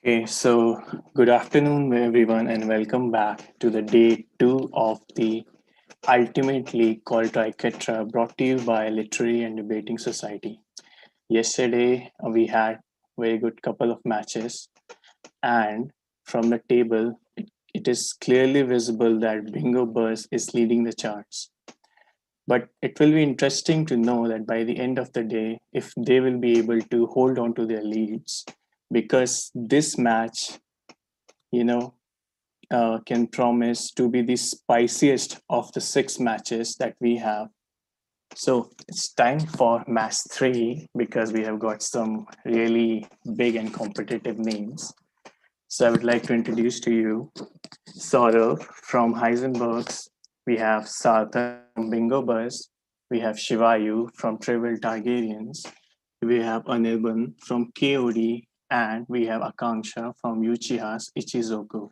Okay, so good afternoon, everyone, and welcome back to the day two of the Ultimate League called Triquetra, brought to you by Literary and Debating Society. Yesterday, we had very good couple of matches, and from the table, it is clearly visible that Bingo Buzz is leading the charts. But it will be interesting to know that by the end of the day, if they will be able to hold on to their leads, because this match, you know, can promise to be the spiciest of the six matches that we have. So it's time for match three because we have got some really big and competitive names. So I would like to introduce to you Saurav from Heisenberg's. We have Sarthak from Bingo Buzz. We have Shivayu from Trivial Targaryens. We have Anirban from KOD. And we have Akanksha from Uchiha's Ichizoku.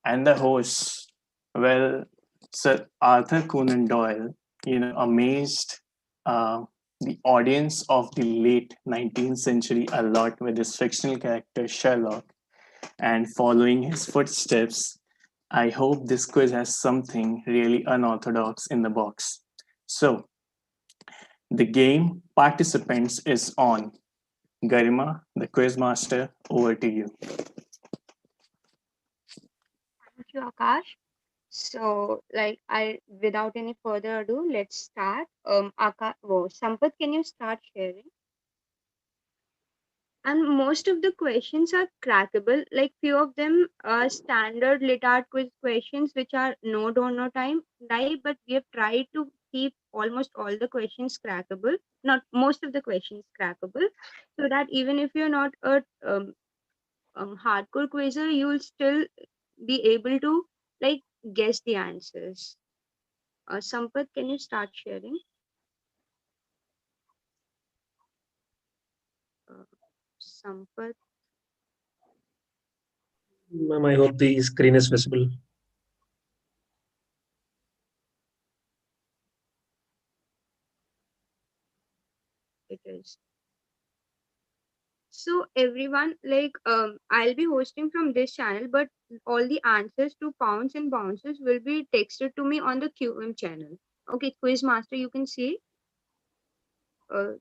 And the hosts, well, Sir Arthur Conan Doyle, amazed uh, the audience of the late 19th century a lot with his fictional character Sherlock. And following his footsteps, I hope this quiz has something really unorthodox in the box. So, the game participants is on. Garima, the quiz master, over to you. Thank you, Akash. So, without any further ado, let's start. Sampath, can you start sharing? And most of the questions are crackable. Like few of them are standard Litart quiz questions, which are no door, no time die. But we have tried to keep almost all the questions crackable, not most of the questions crackable, so that even if you're not a hardcore quizzer, you'll still be able to like guess the answers. Sampath, can you start sharing? Uh, Sampath, Ma'am, I hope the screen is visible. it is. So everyone, I'll be hosting from this channel, but all the answers to pounds and bounces will be texted to me on the QM channel. Okay, quiz master, you can see. Uh,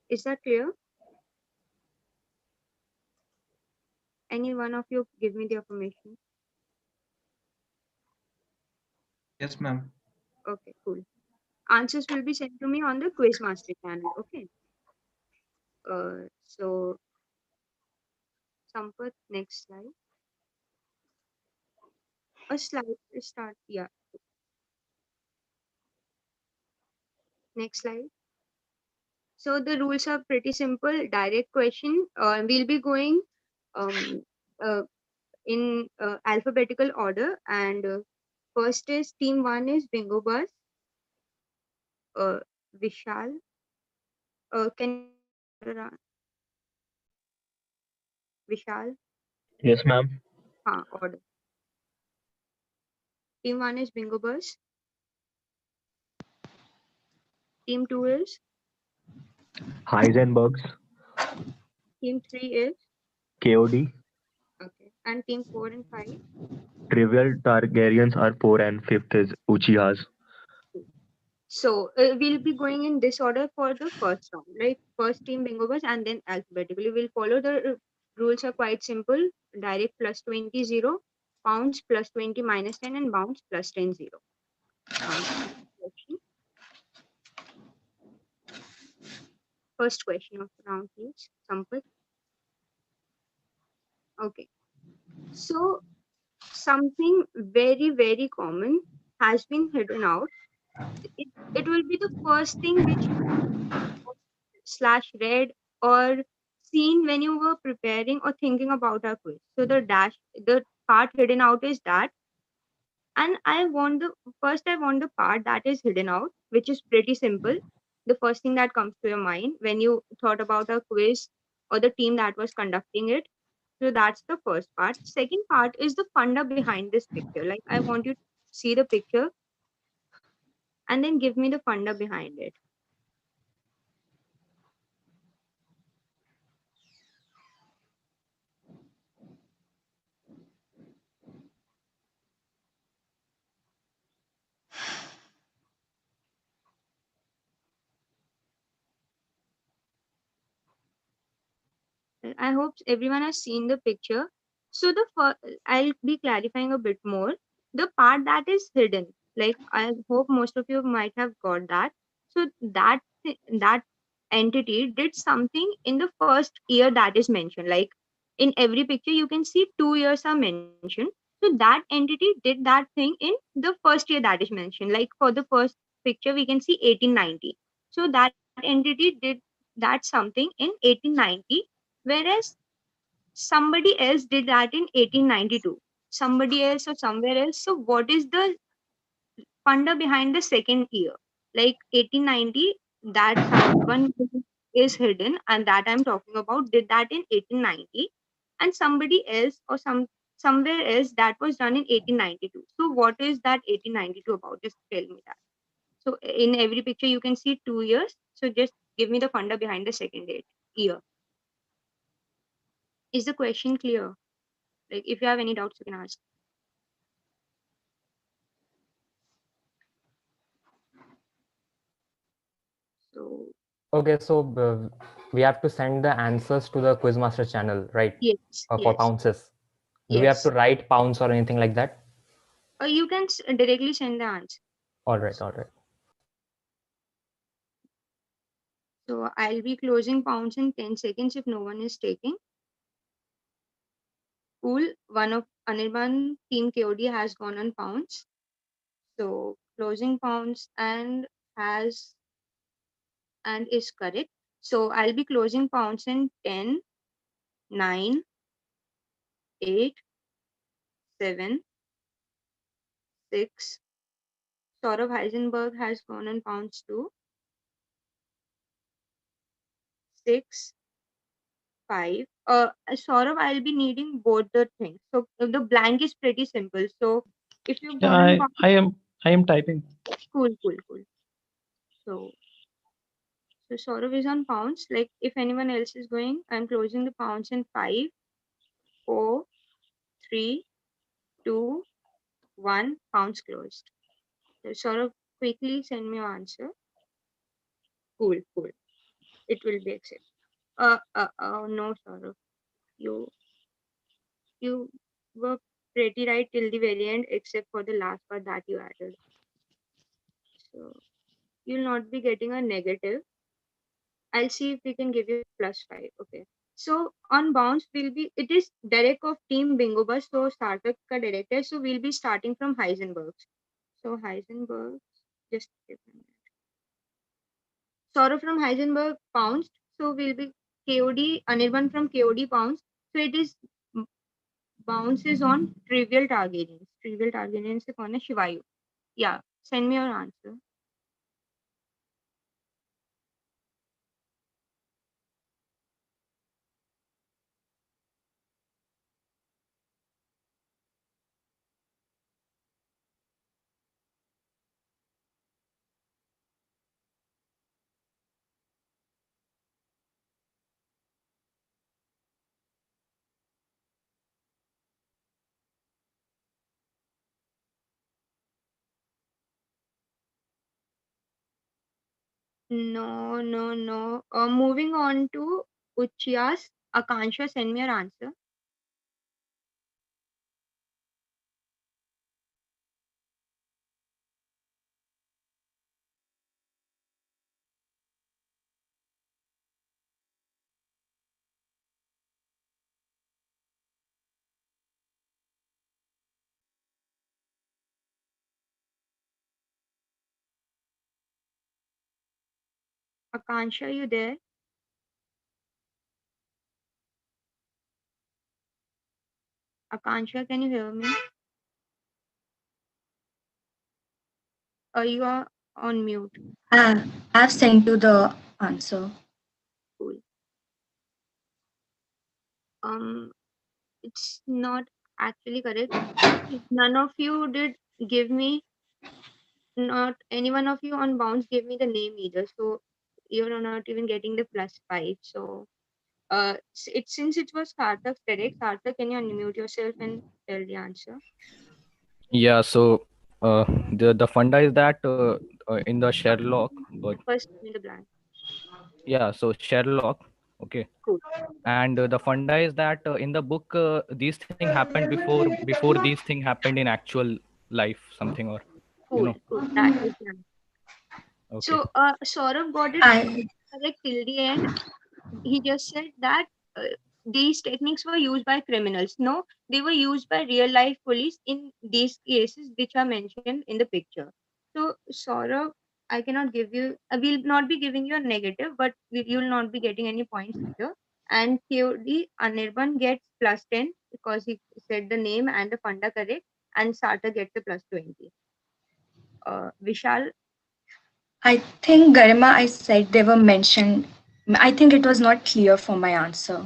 is that clear? Any one of you give me the information. Yes, ma'am. Okay, cool. Answers will be sent to me on the quiz master channel. Okay. So Sampath, next slide. A slide start. Yeah, next slide. So the rules are pretty simple. Direct question. We'll be going um, uh, in alphabetical order, and first is team one is Bingo Bus. Uh, Vishal. Can you order? Vishal? Yes, ma'am. Order. Team one is Bingo Bus. Team two is. Heisenberg's, Team three is. KOD, Okay. And team four and five. Trivial Targaryens are 4 and 5th is Uchiha's. So we'll be going in this order for the first round, like first team Bingo Bus and then alphabetically. We'll follow the rules are quite simple. Direct plus 20 0, pounds plus 20 minus 10, and bounce plus 10 0. Question. First question of the round, please. Sampath. Okay. So something very, very common has been hidden out. It will be the first thing which you slash read or seen when you were preparing or thinking about a quiz. So the part hidden out is that, and I want the part that is hidden out, which is pretty simple. The first thing that comes to your mind when you thought about a quiz or the team that was conducting it. So that's the first part. Second part is the funda behind this picture. Like I want you to see the picture and then give me the funda behind it. I hope everyone has seen the picture. So I'll be clarifying a bit more. The part that is hidden, like I hope most of you might have got that. So that entity did something in the first year that is mentioned. Like in every picture, you can see 2 years are mentioned. So that entity did that thing in the first year that is mentioned. Like for the first picture, we can see 1890. So that entity did that something in 1890, whereas somebody else did that in 1892, somebody else or somewhere else. So what is the funder behind the second year? Like 1890, that someone who is hidden and that I'm talking about did that in 1890, and somebody else or somewhere else that was done in 1892. So what is that 1892 about? Just tell me that. So in every picture you can see 2 years, so just give me the funder behind the second year. Is the question clear? Like if you have any doubts, you can ask. So Okay, so we have to send the answers to the Quizmaster channel, right? yes, For yes, pounces. Do we have to yes. write pounds or anything like that? Or you can directly send the answer. All right, all right. So I'll be closing pounds in 10 seconds if no one is taking. Cool. One of Anirban team KOD has gone on pounds. So closing pounds has and is correct. So I'll be closing pounds in 10, 9, 8, 7, 6. Saurav Heisenberg has gone on pounds too. 6, 5. Saurav, I'll be needing both the things. So the blank is pretty simple. So if you've Yeah, gone on pounds, I am typing. cool, cool, cool. So Saurav is on pounds. Like if anyone else is going, I'm closing the pounds in 5, 4, 3, 2, 1. Pounds closed. So Saurav, quickly send me your answer. Cool, cool. It will be accepted. No, Saurav. You you were pretty right till the very end, except for the last part that you added. So you'll not be getting a negative. I'll see if we can give you +5. Okay. So on bounce will be, it is Derek of team Bingo Bus. So startup ka director. So we'll be starting from Heisenberg. So Heisenberg, just give me a minute. Saurav from Heisenberg pounced. So we'll be KOD, Anirban from KOD pounced. So it is bounce is on trivial Targaryens. Trivial Targaryens se kaun hai? Shivayu. Yeah. Send me your answer. No, no, no. Moving on to Uchiyas. Akansha, send me your answer. Akansha, you there? Akansha, can you hear me? You are on mute. I've sent you the answer. Cool. It's not actually correct. None of you did give me, not any one of you on bounce gave me the name either. So you're not even getting the +5. So since it was Sarthak's correct, Sarthak, can you unmute yourself and tell the answer? Yeah, so the funda is that in the Sherlock, but First, give me the blank. yeah, so Sherlock, Okay. Cool. And the funda is that in the book these things happened before these things happened in actual life, something, or Cool. Cool. That is the answer. okay. So Saurabh got it I correct till the end. He just said that these techniques were used by criminals. No, they were used by real life police in these cases which are mentioned in the picture. So Saurabh, I cannot give you, I will not be giving you a negative, but you will not be getting any points either. And theory, Anirban gets +10 because he said the name and the funda correct, and Sarta gets a +20. Vishal, I think Garima, I said they were mentioned. I think it was not clear for my answer.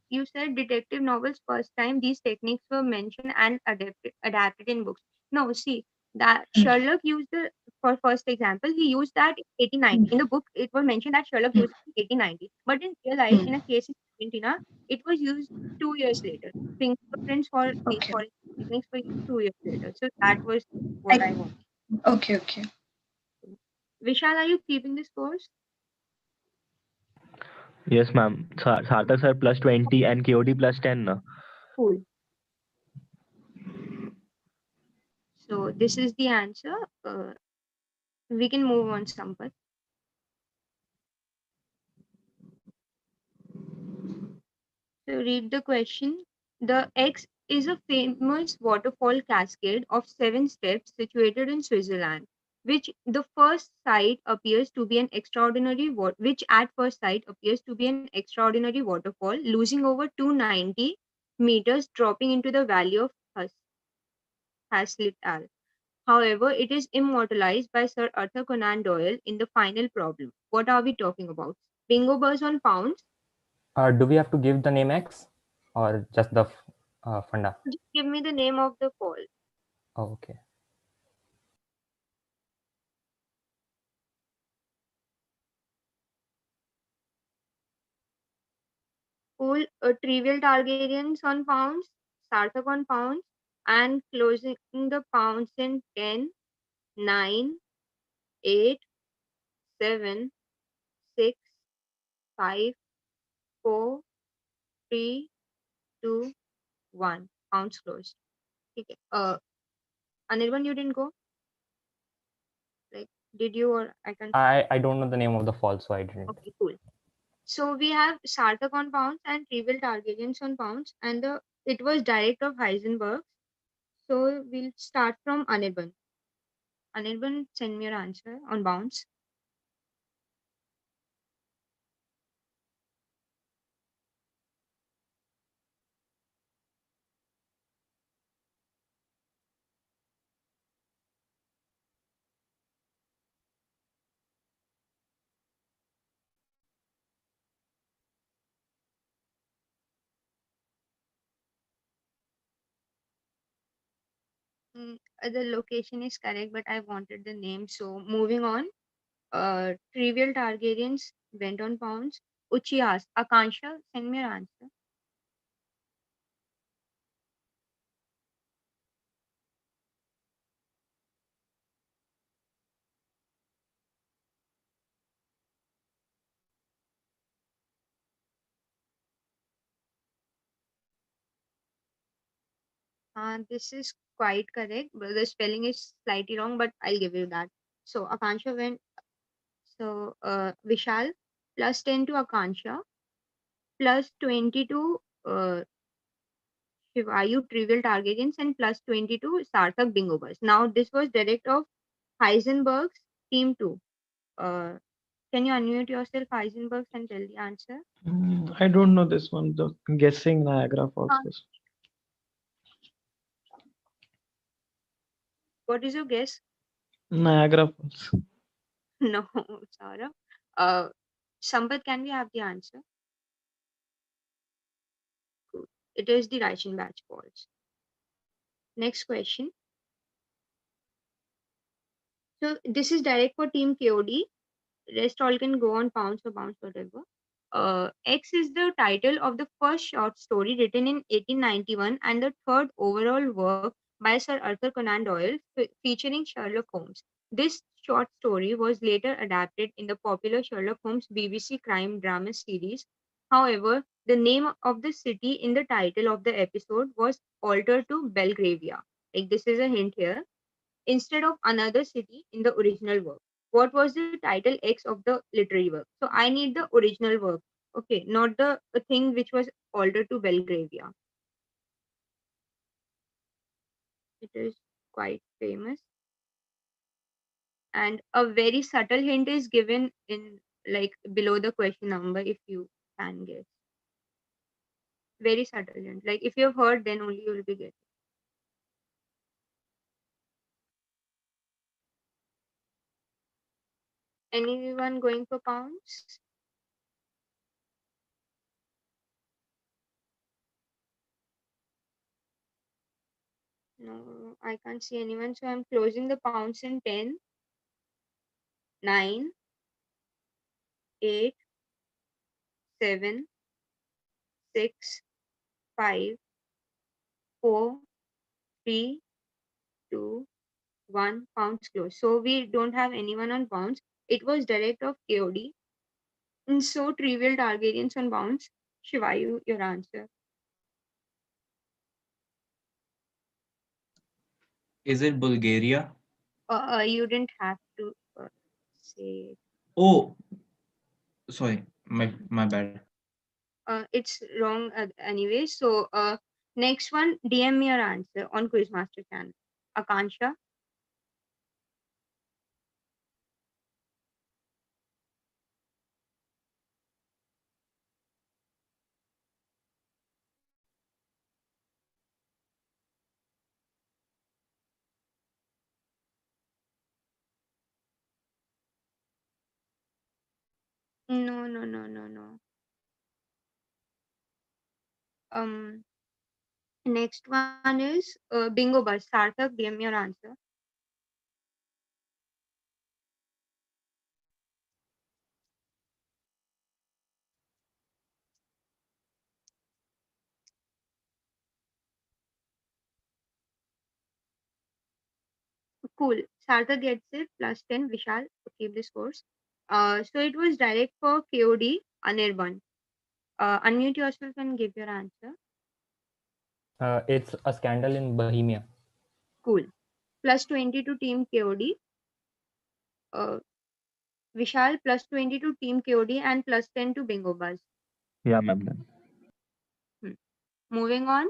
you said detective novels first time these techniques were mentioned and adapted in books. No, see that Sherlock used the for first example he used that 1890. In the book it was mentioned that Sherlock used it in 1890, but in real life in a case in Argentina it was used 2 years later. Fingerprints for these Okay. forensic techniques were used 2 years later. So that was what I I, want. okay, okay. Vishal, are you keeping the scores? Yes, ma'am. Sarthak sir +20 and KOD +10. Na? Cool. So this is the answer. We can move on, Sampath. So read the question. The X is a famous waterfall cascade of 7 steps situated in Switzerland, which the first sight appears to be an extraordinary which at first sight appears to be an extraordinary waterfall, losing over 290 meters, dropping into the valley of Haslital. However, it is immortalized by Sir Arthur Conan Doyle in the final problem. What are we talking about? Bingo buzz on pounds. Do we have to give the name X or just the funda? Just give me the name of the fall. Oh, okay. Cool. Trivial Targaryens on pounds, Sarthak on pounds, and closing the pounds in 10, 9, 8, 7, 6, 5, 4, 3, 2, 1. Pounds closed. Okay. Anirban, you didn't go? Like, did you or I can? I don't know the name of the fall, so I didn't. Okay, cool. So we have Sarthak on pounds and Trivial Targaryens on pounds, and it was direct of Heisenberg. So we'll start from Anirban. Anirban, send me your answer on bounds. The location is correct, but I wanted the name. So moving on. Trivial Targaryens went on pounds. Uchi asked, Akansha, send me your answer. This is quite correct, but the spelling is slightly wrong, but I'll give you that. So Akansha went, so Vishal, +10 to Akansha, +20 to Shivayu Trivial Targaryens, and +20 to Sarthak Bingobas. Now this was direct of Heisenberg's team 2. Uh, can you unmute yourself, Heisenberg, and tell the answer? I don't know this one. The guessing Niagara Falls. Was. What is your guess? Niagara Falls. No, Saurabh. Uh, Sampath, can we have the answer? Good. It is the Reichenbach faults. Next question. So this is direct for team KOD. Rest all can go on pounds or bounce, whatever. X is the title of the first short story written in 1891 and the third overall work by Sir Arthur Conan Doyle featuring Sherlock Holmes. This short story was later adapted in the popular Sherlock Holmes BBC crime drama series. However, the name of the city in the title of the episode was altered to Belgravia. Like this is a hint here. Instead of another city in the original work. What was the title X of the literary work? So I need the original work. Okay, not the thing which was altered to Belgravia. It is quite famous. And a very subtle hint is given in like below the question number if you can guess. Very subtle hint. Like if you've heard, then only you will be getting. Anyone going for pounds? No, I can't see anyone. So I'm closing the pounds in 10, 9, 8, 7, 6, 5, 4, 3, 2, 1. Pounds close. So we don't have anyone on pounds. It was direct of KOD. And so trivial Targaryens on bounds. Shivayu, your answer. Is it Bulgaria? You didn't have to say it. Oh, sorry, my bad. It's wrong anyway. So next one, DM me your answer on Quizmaster channel. Akansha. No, no, no, no, no. Um, Next one is Bingo Bus. Sarthak, DM me your answer. Cool. Sarthak gets it plus 10. Vishal, keep the scores. So it was direct for KOD, Anirban. Unmute yourself and give your answer. It's a scandal in Bohemia. Cool. Plus 20 to Team KOD. Uh, Vishal plus 20 to Team KOD and plus 10 to Bingo Buzz. Yeah, ma'am. Then. Hmm. Moving on.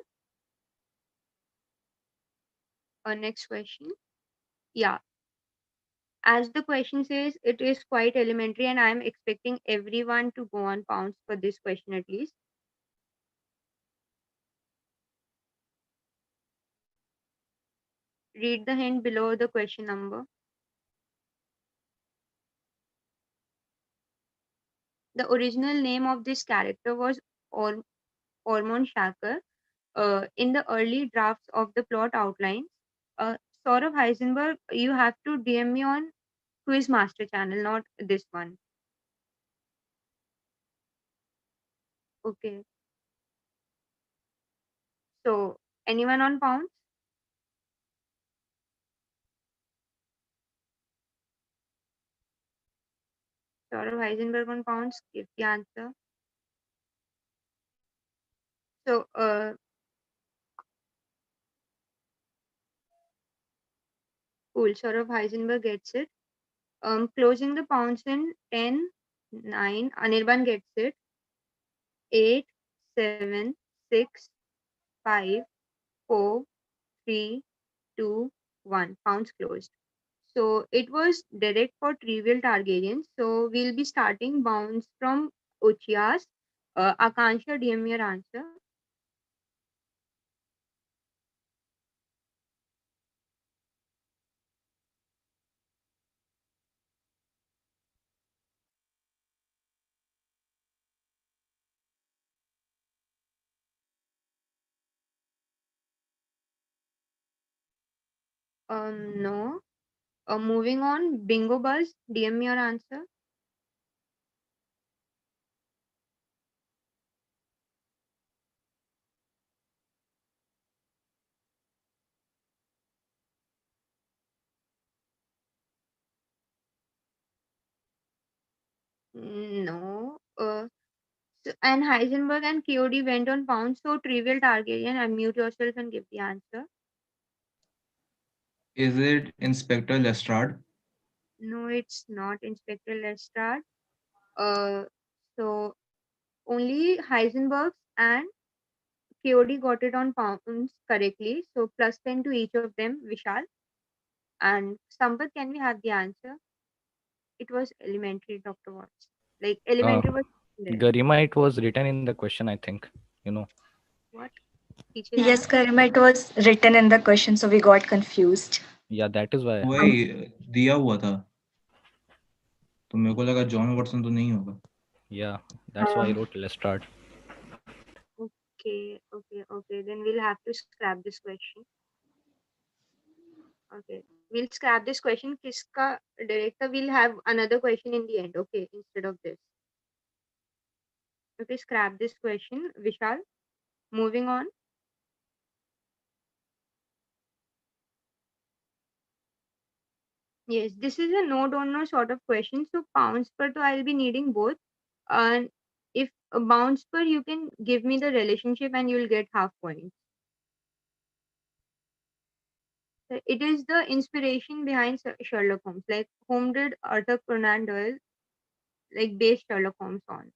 Next question. Yeah. As the question says, it is quite elementary, and I am expecting everyone to go on pounds for this question at least. Read the hint below the question number. The original name of this character was Ormond Shaker. In the early drafts of the plot outlines, Saurav Heisenberg, you have to DM me on Quizmaster channel, not this one. Okay. So, anyone on pounds? Saurav Heisenberg on pounds, give the answer. So, cool. Saurav Heisenberg gets it. Closing the pounds in 10, 9. Anirban gets it. 8, 7, 6, 5, 4, 3, 2, 1. Pounds closed. So it was direct for trivial Targaryens. So we'll be starting bounds from Uchias. Akansha, DM your answer. No. Moving on, Bingo Buzz, DM your answer. No. And Heisenberg and KOD went on pounds. So trivial Targaryen, unmute yourself and give the answer. Is it Inspector Lestrade? No, it's not Inspector Lestrade. Uh, so only Heisenberg and KOD got it on pounds correctly. So plus 10 to each of them, Vishal. And Sampath, can we have the answer? It was elementary, Dr. Watts. Like Uh, elementary was there. Garima, it was written in the question, I think. You know. What? Teacher Yes, Anna? Karima, it was written in the question, so we got confused. Yeah, that is why. वही दिया हुआ था, तो मेरे को लगा John Watson तो नहीं होगा. Yeah, that's why I wrote Lestrade. Okay. Then we'll have to scrap this question. Okay. We'll scrap this question. Kiska director will have another question in the end. Okay, instead of this. Okay, scrap this question. Vishal. Moving on. Yes, this is a no don't know sort of question. So pounds per, so I'll be needing both. And if a bounds per, you can give me the relationship and you'll get half points. So it is the inspiration behind Sherlock Holmes. Like whom did Arthur Conan Doyle like base Sherlock Holmes on?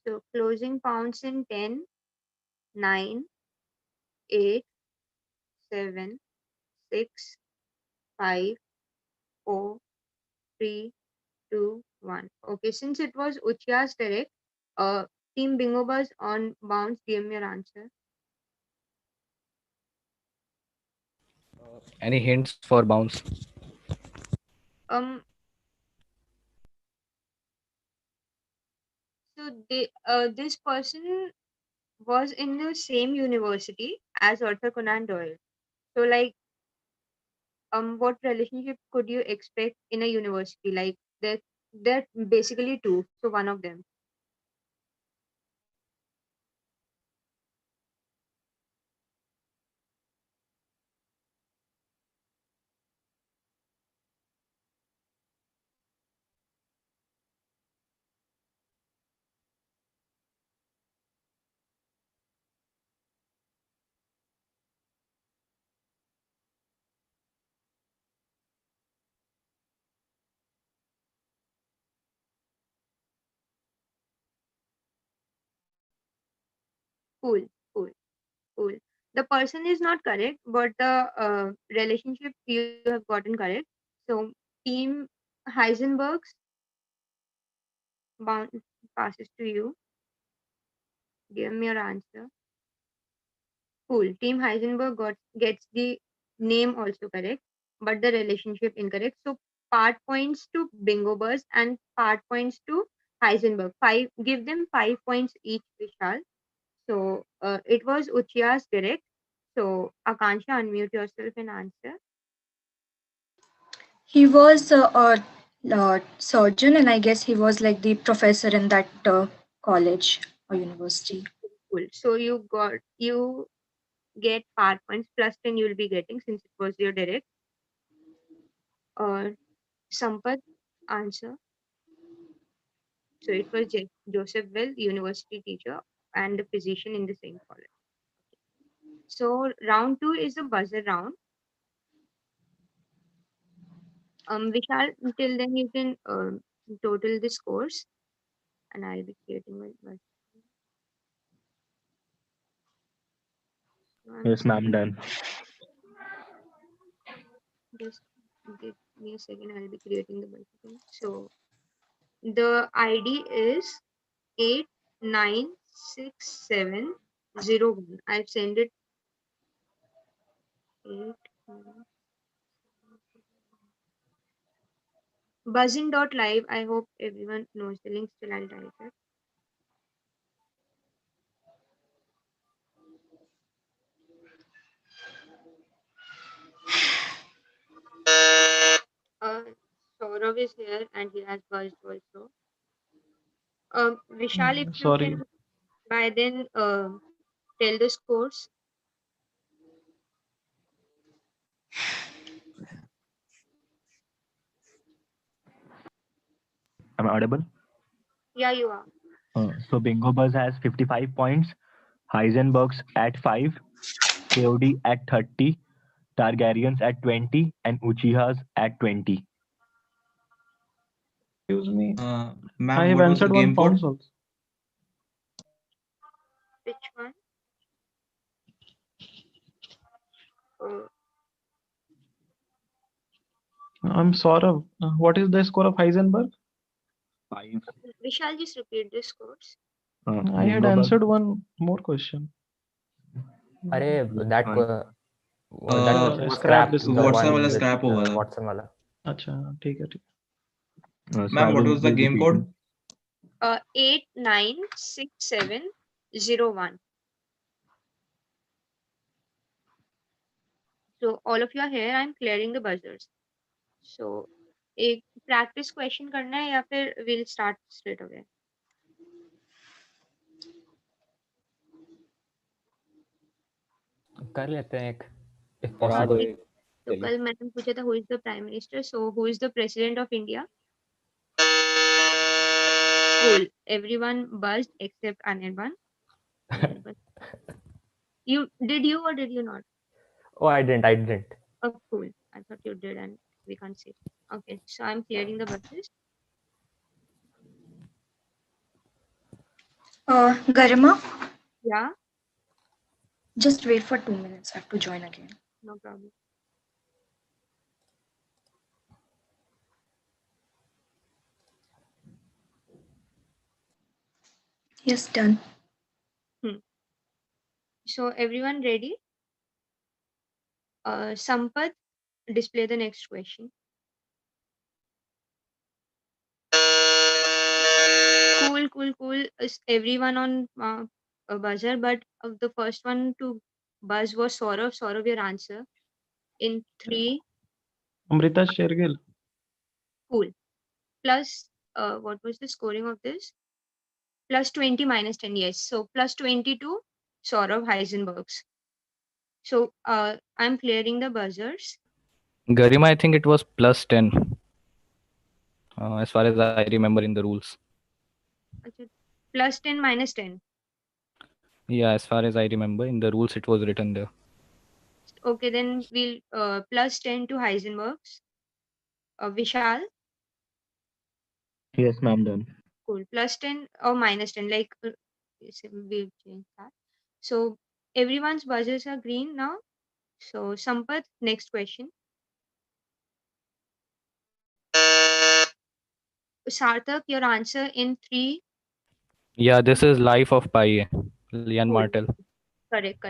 So closing pounds in 10, 9, 8, 7, 6, 5, 4, 3, 2, 1. Okay, since it was Uchia's direct, Team Bingo Buzz on bounce, give me your answer. Any hints for bounce? Um, so this person was in the same university as Arthur Conan Doyle. So like, what relationship could you expect in a university? Like, they're basically two. So one of them. Cool, cool, cool. The person is not correct, but the relationship you have gotten correct. So team Heisenberg's bound passes to you. Give me your answer. Cool. Team Heisenberg gets the name also correct, but the relationship incorrect. So part points to Bingo Buzz and part points to Heisenberg. Give them 5 points each, Vishal. So it was Uchia's direct. So Akansha, unmute yourself and answer. He was a surgeon, and I guess he was like the professor in that college or university. Cool. So you get part points plus 10 you'll be getting since it was your direct. Sampath, answer. So it was Joseph Well, university teacher and a physician in the same college. So round two is a buzzer round. Vishal, till then you can total the scores, and I'll be creating my buzzer. So Yes, ma'am, done. just give me a second. I'll be creating the buzzer. So the ID is 89670 I've sent it. 8 buzzin.live. I hope everyone knows the link. Still, I'll type it. Saurav is here and he has buzzed also. Vishal, if you Sorry. can by then tell the scores. Am I audible? Yeah, you are. So Bingo Buzz has 55 points, Heisenberg's at 5, KOD at 30, Targaryens at 20, and Uchihas at 20. Excuse me. I Ma'am, have what was the answered game one code? pounds also. Which one? Uh, I'm Saurav. What is the score of Heisenberg? 5. Vishal, just repeat the scores. I had Bingo Buzz. answered one more question. अरे that Fine. that scrap scrap this the scrap. Watson one वाला with scrap हो गया था. Watson वाला. अच्छा ठीक है ठीक. So I Ma'am, what will was the be game code? repeating. 8967001. So all of you are here. I'm clearing the buzzers. So एक practice question करना है या फिर we'll start straight away. कर लेते हैं एक if करा दो possible. एक. तो कल मैंने पूछा था who is the prime minister? So who is the president of India? Cool. Everyone buzzed except Anirban. You or did you not? Oh, I didn't. Oh, cool. I thought you did and we can't see. Okay, so I'm clearing the buzzers. Garima, Yeah, just wait for 2 minutes. I have to join again. no problem. Yes, done. So everyone ready? Sampath, display the next question. Cool. Is everyone on a buzzer? But the first one to buzz was Saurav. Saurav, your answer. In 3, Amrita Shergill. cool. Plus, what was the scoring of this? Plus 20 minus 10, yes. So plus 22, Saurav Heisenberg's. So I'm clearing the buzzers. Garima, I think it was plus 10. As far as I remember in the rules. Plus 10 minus 10. Yeah, as far as I remember in the rules, it was written there. Okay, then we'll plus 10 to Heisenberg's. Vishal, Yes, ma'am, done. cool. Plus 10 or minus 10, like we'll change that. So everyone's buzzers are green now. So Sampath, next question. Sarthak, your answer in 3. Yeah, this is Life of Pi, Lian Cool. Martel. Correct.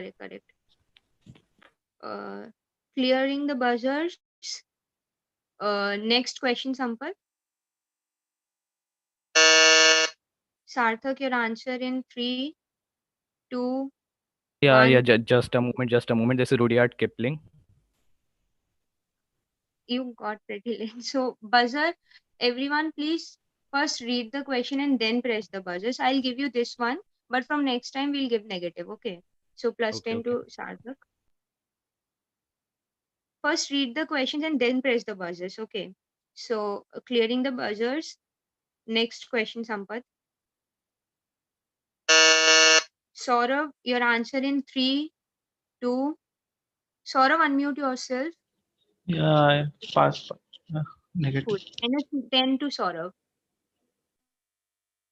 Clearing the buzzers. Next question, Sampath. Sarthak, your answer in 3, 2, Yeah, 1. just a moment. This is Rudyard Kipling. You got pretty late. So buzzer, everyone please first read the question and then press the buzzers. I'll give you this one, but from next time we'll give negative. Okay. So plus 10 to Sarthak. First read the questions and then press the buzzers. Okay. So clearing the buzzers. Next question, Sampath. Saurav, your answer in 3, 2. Saurav, unmute yourself. Yeah, pass. Negative. Cool. And it's 10 to Saurav.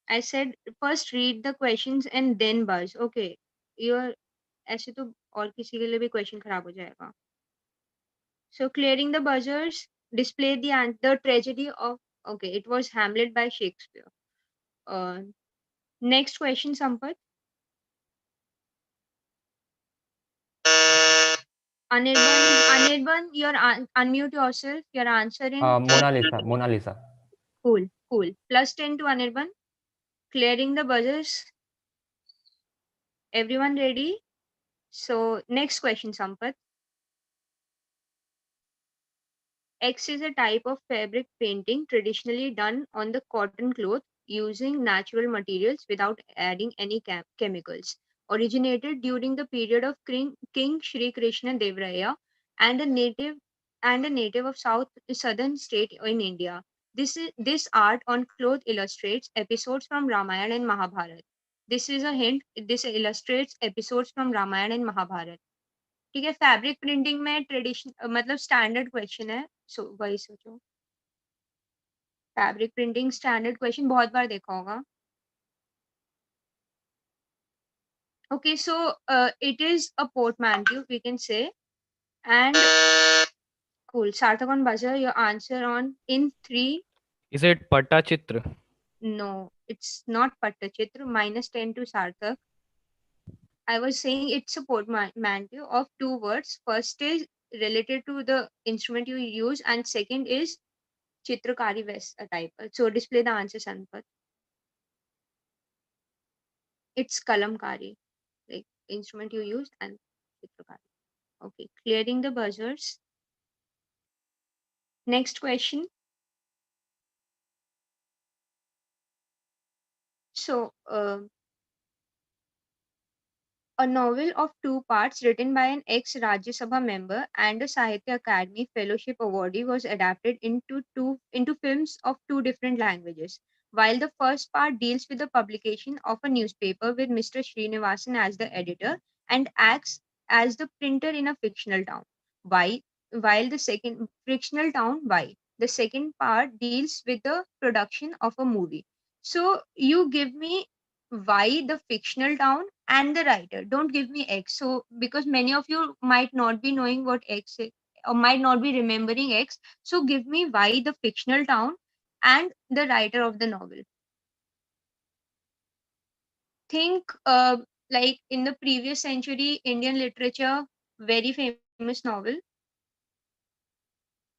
I said first read the questions and then buzz. Okay. You're ऐसे तो और किसी के लिए भी question खराब हो जाएगा. So clearing the buzzers, display the tragedy of, okay, it was Hamlet by Shakespeare. Next question, Sampath. Anirban, unmute yourself. Your answer in Mona Lisa. cool. Plus 10 to Anirban. Clearing the buzzers. Everyone ready? So next question, Sampath. X is a type of fabric painting traditionally done on the cotton cloth using natural materials without adding any chemicals. Originated during the period of King Sri Krishna Devaraya and a native of southern state in India. This art on cloth illustrates episodes from Ramayana and Mahabharata. This is a hint. This illustrates episodes from Ramayana and Mahabharata. ठीक है, fabric printing में tradition मतलब standard question है, सो वही सोचो। Fabric printing standard question बहुत बार देखा होगा। Okay, so it is a portmanteau, we can say, and cool. Sarthak on buzzer, your answer on in 3. Is it Pattachitra? No, it's not Pattachitra. -10 to Sarthak. I was saying it's a portmanteau of 2 words. First is related to the instrument you use, and second is Chitrakari West type. So display the answer, Sanpat. It's Kalamkari, like instrument you used, and Chitrakari. Okay, clearing the buzzers. Next question. So, a novel of 2 parts written by an ex-Rajya Sabha member and a Sahitya Academy Fellowship awardee was adapted into films of 2 different languages. While the first part deals with the publication of a newspaper with Mr. Srinivasan as the editor and acts as the printer in a fictional town. Why? While the second fictional town, why? The second part deals with the production of a movie. So you give me why the fictional town and the writer, don't give me X. So because many of you might not be knowing what X is or might not be remembering X, so give me why the fictional town and the writer of the novel. Think like in the previous century Indian literature, very famous novel.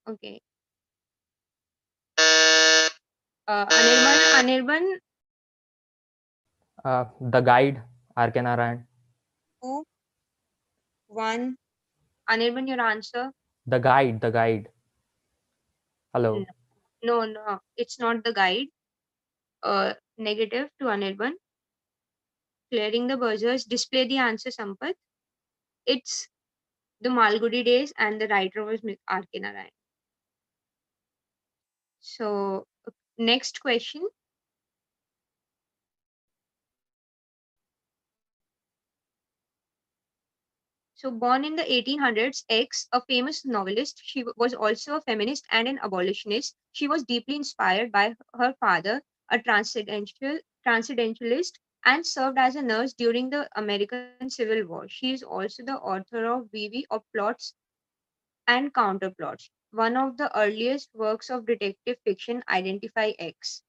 Okay. Anirban. The Guide, R.K. Narayan. 2, 1. Anirban, your answer. The Guide. Hello. No, it's not the Guide. Negative to Anirban. Clearing the buzzers. Display the answer, Sampath. It's the Malgudi Days, and the writer was R.K. Narayan. So, next question. So, born in the 1800s, X, a famous novelist, she was also a feminist and an abolitionist. She was deeply inspired by her father, a transcendentalist, and served as a nurse during the American Civil War. She is also the author of VV of Plots and Counterplots. One of the earliest works of detective fiction identify X.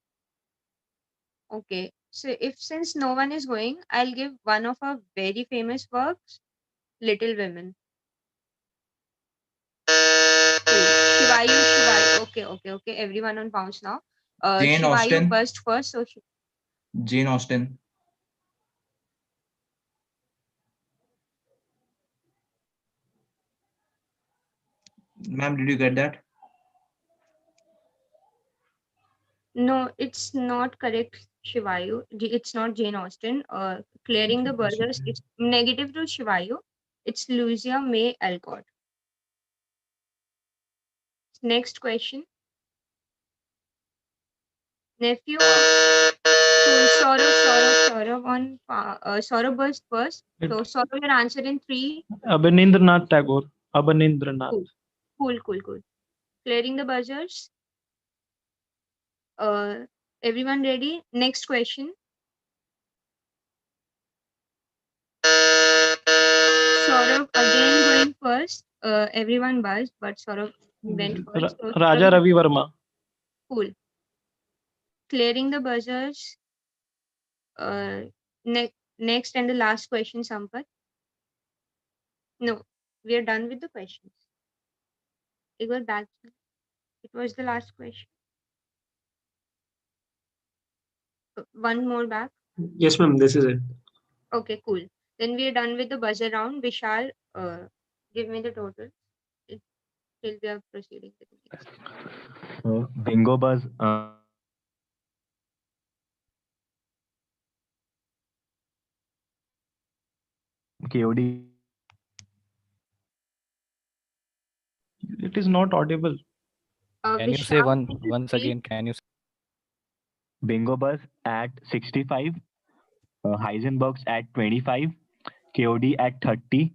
Okay, so since no one is going, I'll give one of her very famous works, Little Women. Shivayu. Okay. Everyone on bounce now. Jane Shivayu Austen. burst first. So Jane Austen. Ma'am, did you get that? no, it's not correct, Shivayu. It's not Jane Austen. Clearing the buzzers. It's negative to Shivayu. It's Louisa May Alcott. Next question. Nephew of Saurav on Saurav burst first. So Saurav, your answer in 3. Abanindranath Tagore. Abanindranath. Cool. Clearing the buzzers. Everyone ready? Next question. Saurav again going first. Everyone buzzed, but Saurav went first. So Raja Ravi Verma. Cool. Clearing the buzzers. Next and the last question, Sampath. No, we are done with the questions. It was back. It was the last question. One more back. Yes, ma'am. This is it. Okay, cool. Then we are done with the buzzer round. Vishal, give me the total. till we are proceeding with the next. So Bingo Buzz. KOD. It is not audible. Can you say Vishal, once can you again? repeat? Can you? Bingo Buzz at 65. Heisenberg's at 25. KOD at 30.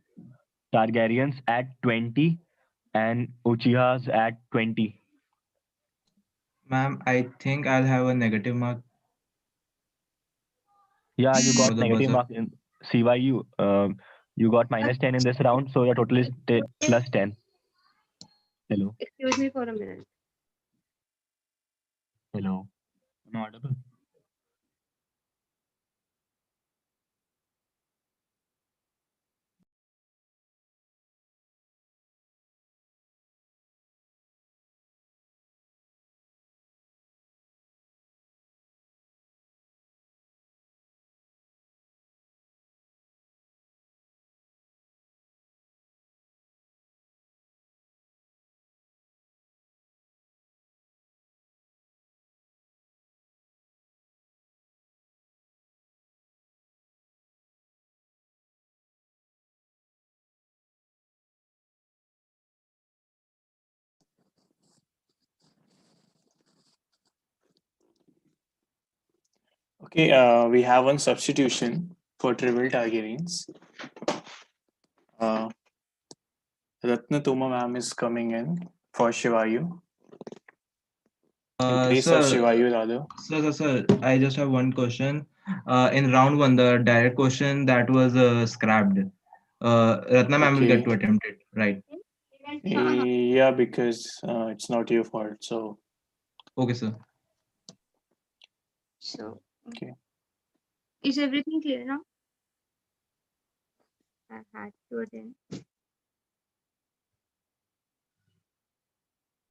Targaryens at 20. And Uchihas at 20. Ma'am, I think I'll have a negative mark Yeah, you for got the negative buzzer. mark in CYU. You got minus 10 in this round, so your total is plus 10. Hello. Excuse me for a minute. Hello. Am I audible? Okay, we have one substitution for trivial Targaryens. Ratna Toma ma'am is coming in for Shivayu, in place of Sir, Shivayu rather. sir, I just have one question. In round one, the direct question that was scrapped. Ratna ma'am will get Okay, to attempt it, right? yeah, because it's not your fault. So, Okay, sir. So, okay. is everything clear now? I had to attend.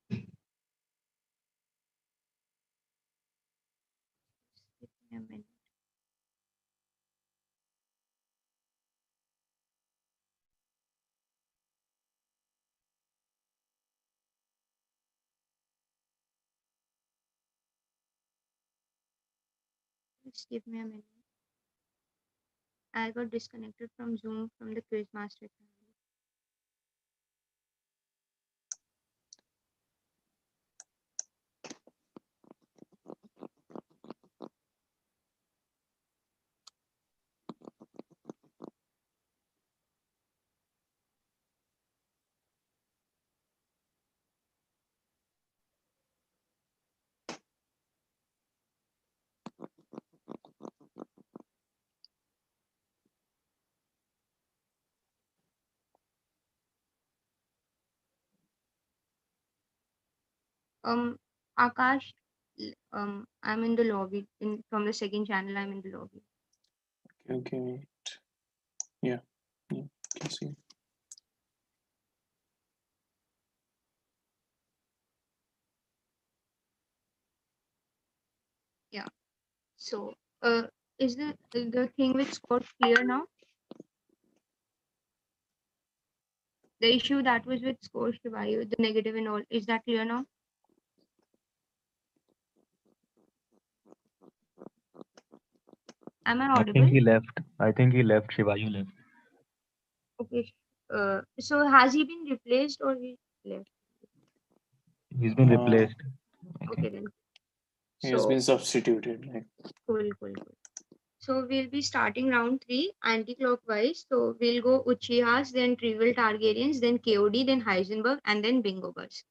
Give me a minute. Just give me a minute. I got disconnected from Zoom from the Quizmaster channel. Akash, I'm in the lobby. From the second channel, I'm in the lobby. Okay, wait. Yeah, can see. Yeah. So, is the thing with score clear now? The issue that was with score Shivayu, the negative and all, is that clear now? Am I I audible? think he left. Shivayu left. Okay. So has he been replaced or he left? He's been replaced. I Okay think. then. He has So been substituted. Like, cool. So we'll be starting round 3 anti-clockwise. So we'll go Uchihas, then Trivial Targaryens, then KOD, then Heisenberg, and then Bingo Bus.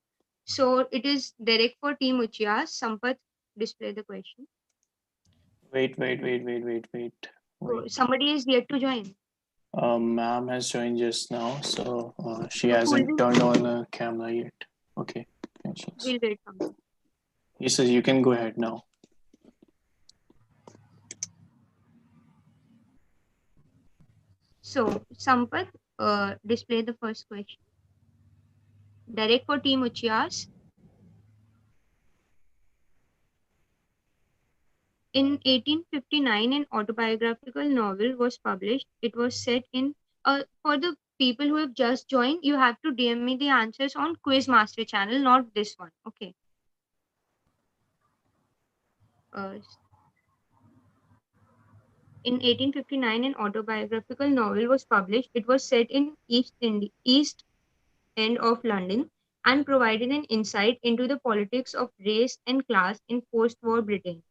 So it is direct for Team Uchihas. Sampath, display the question. wait. So somebody is yet to join. Ma'am has joined just now, so she So hasn't cool. turned on a camera yet. Okay, We'll wait some time. he says you can go ahead now. So Sampath, display the first question. Direct for Team Uchihas. In 1859, an autobiographical novel was published. It was set in, for the people who have just joined, you have to DM me the answers on Quiz Master channel, not this one. Okay. In 1859, an autobiographical novel was published. It was set in East End of London and provided an insight into the politics of race and class in post-war Britain.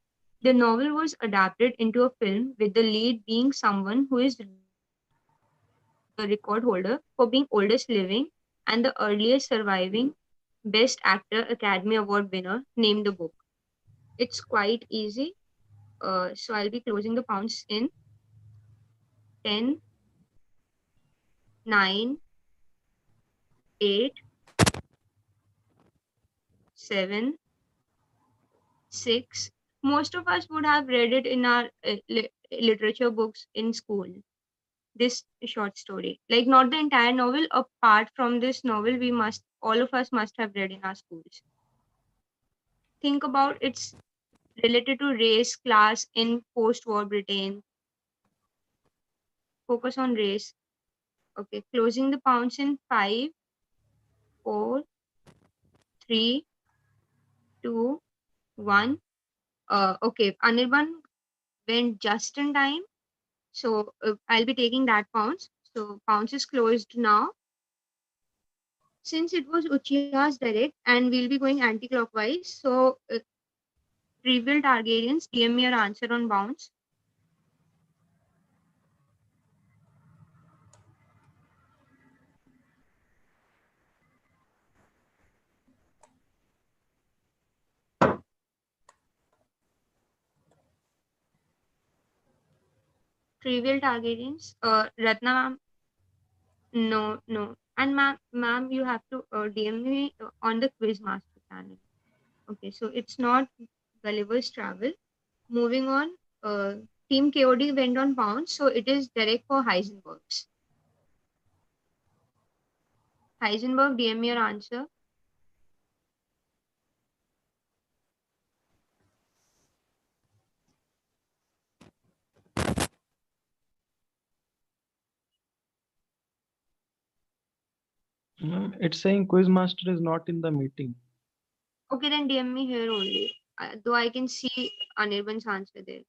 The novel was adapted into a film, with the lead being someone who is the record holder for being oldest living and the earliest surviving Best Actor Academy Award winner, named the book. It's quite easy. So I'll be closing the pounds in 10, 9, 8, 7, 6. Most of us would have read it in our literature books in school. This short story, like not the entire novel, apart from this novel, all of us must have read in our schools. Think about it's related to race, class in post-war Britain. Focus on race. Okay, closing the pounds in 5, 4, 3, 2, 1. Okay, Anirban went just in time. So I'll be taking that pounds. So pounds is closed now. Since it was Uchiha's direct and we'll be going anti-clockwise, so trivial Targaryens, DM me your answer on bounds. Trivial Targaryens, Ratna ma'am, no. And ma'am, you have to DM me on the Quiz Master channel. Okay, so it's not Gulliver's Travel. Moving on, Team KOD went on pounds, so it is direct for Heisenberg's. Heisenberg, DM me your answer. It's saying Quizmaster is not in the meeting. Okay, then DM me here only. Though I can see Anirban's answer there.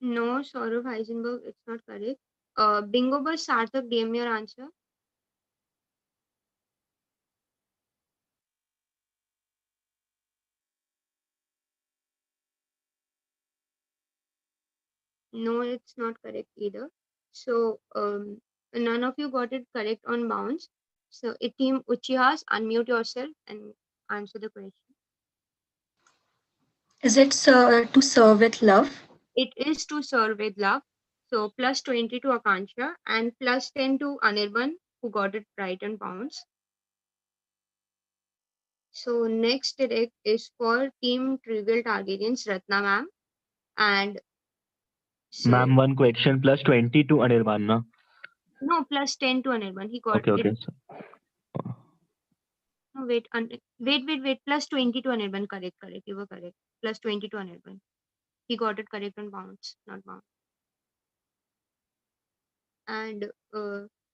No, Saurav Heisenberg, it's not correct. Bingo Bus Sarthak, DM your answer. No, it's not correct either. So none of you got it correct on bounds. So team Uchihas, unmute yourself and answer the question. Is it to serve with love? It is to serve with love. So plus 20 to Akansha and plus 10 to Anirban, who got it right on pounds. So next direct is for Team Trivial Targaryens, Ratna ma'am. And so, Ma'am, one question plus 20 to Anirban, na? no, plus 10 to Anirban. He got Okay, it. okay. No, wait. Plus 20 to Anirban. Correct. You were correct. Plus 20 to Anirban. He got it correct on bounds, not bound. And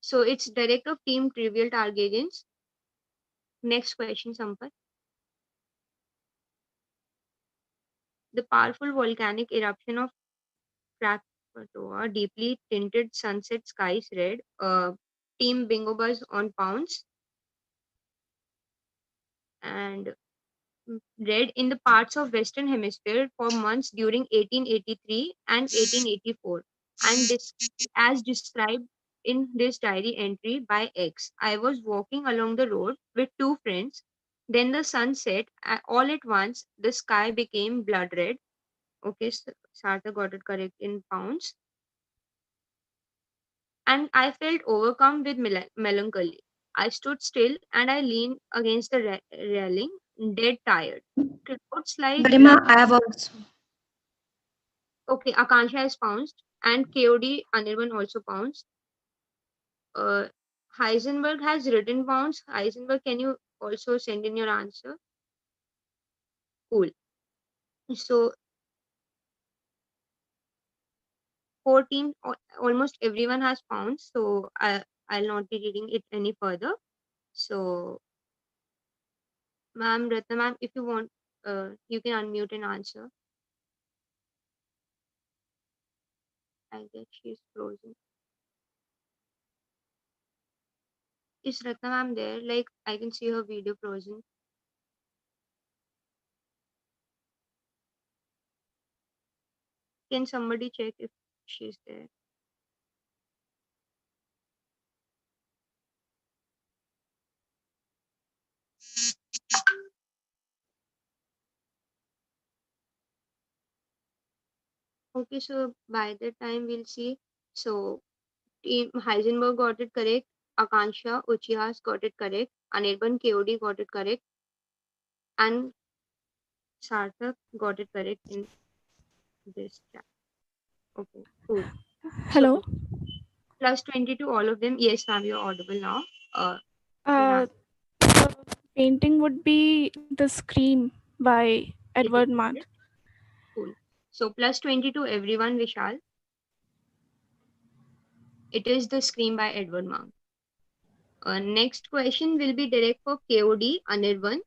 so it's direct of Team Trivial Targaryens. Next question, Sampath. The powerful volcanic eruption of Krakatoa deeply tinted sunset skies red. Team Bingo Buzz on pounds. And red in the parts of Western Hemisphere for months during 1883 and 1884, and as described in this diary entry by X. I was walking along the road with two friends. Then the sun set. All at once, the sky became blood red. Okay, Sartha got it correct in pounds. And I felt overcome with melancholy. I stood still and I leaned against the railing, dead tired. Clouds like Garima, I have also. okay, Akansha has pounced and KOD Anirban also pounced. Uh, Heisenberg has written pounds. Heisenberg, can you also send in your answer? Cool. So 14, almost everyone has pounds. So I'll not be reading it any further. So, ma'am, Ratna ma'am, if you want, you can unmute and answer. I guess she's frozen. Is Ratna ma'am there? Like, I can see her video frozen. Can somebody check if she's there? Okay, so by the time we'll see. So, Team Heisenberg got it correct. Akansha Uchihas got it correct. Anirban KOD got it correct. And Sarthak got it correct in this chat. Okay, cool. Hello. So, plus 20 to all of them. Yes, ma'am, you're audible now. The painting would be The Scream by Edward Munch. Cool. So plus 20 to everyone, Vishal. It is The Scream by Edward Munch. Next question will be direct for KOD, Anirban.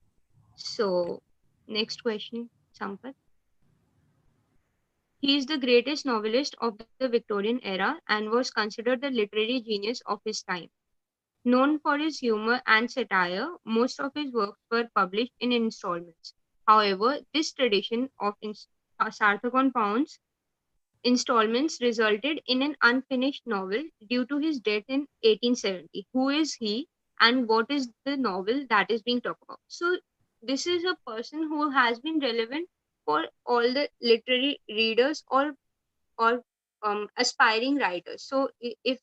So, next question, Sampath. He is the greatest novelist of the Victorian era and was considered the literary genius of his time. Known for his humor and satire, most of his works were published in installments. However, this tradition of Sarthak on Pounds installments resulted in an unfinished novel due to his death in 1870. Who is he and what is the novel that is being talked about? So, this is a person who has been relevant for all the literary readers or aspiring writers. So, if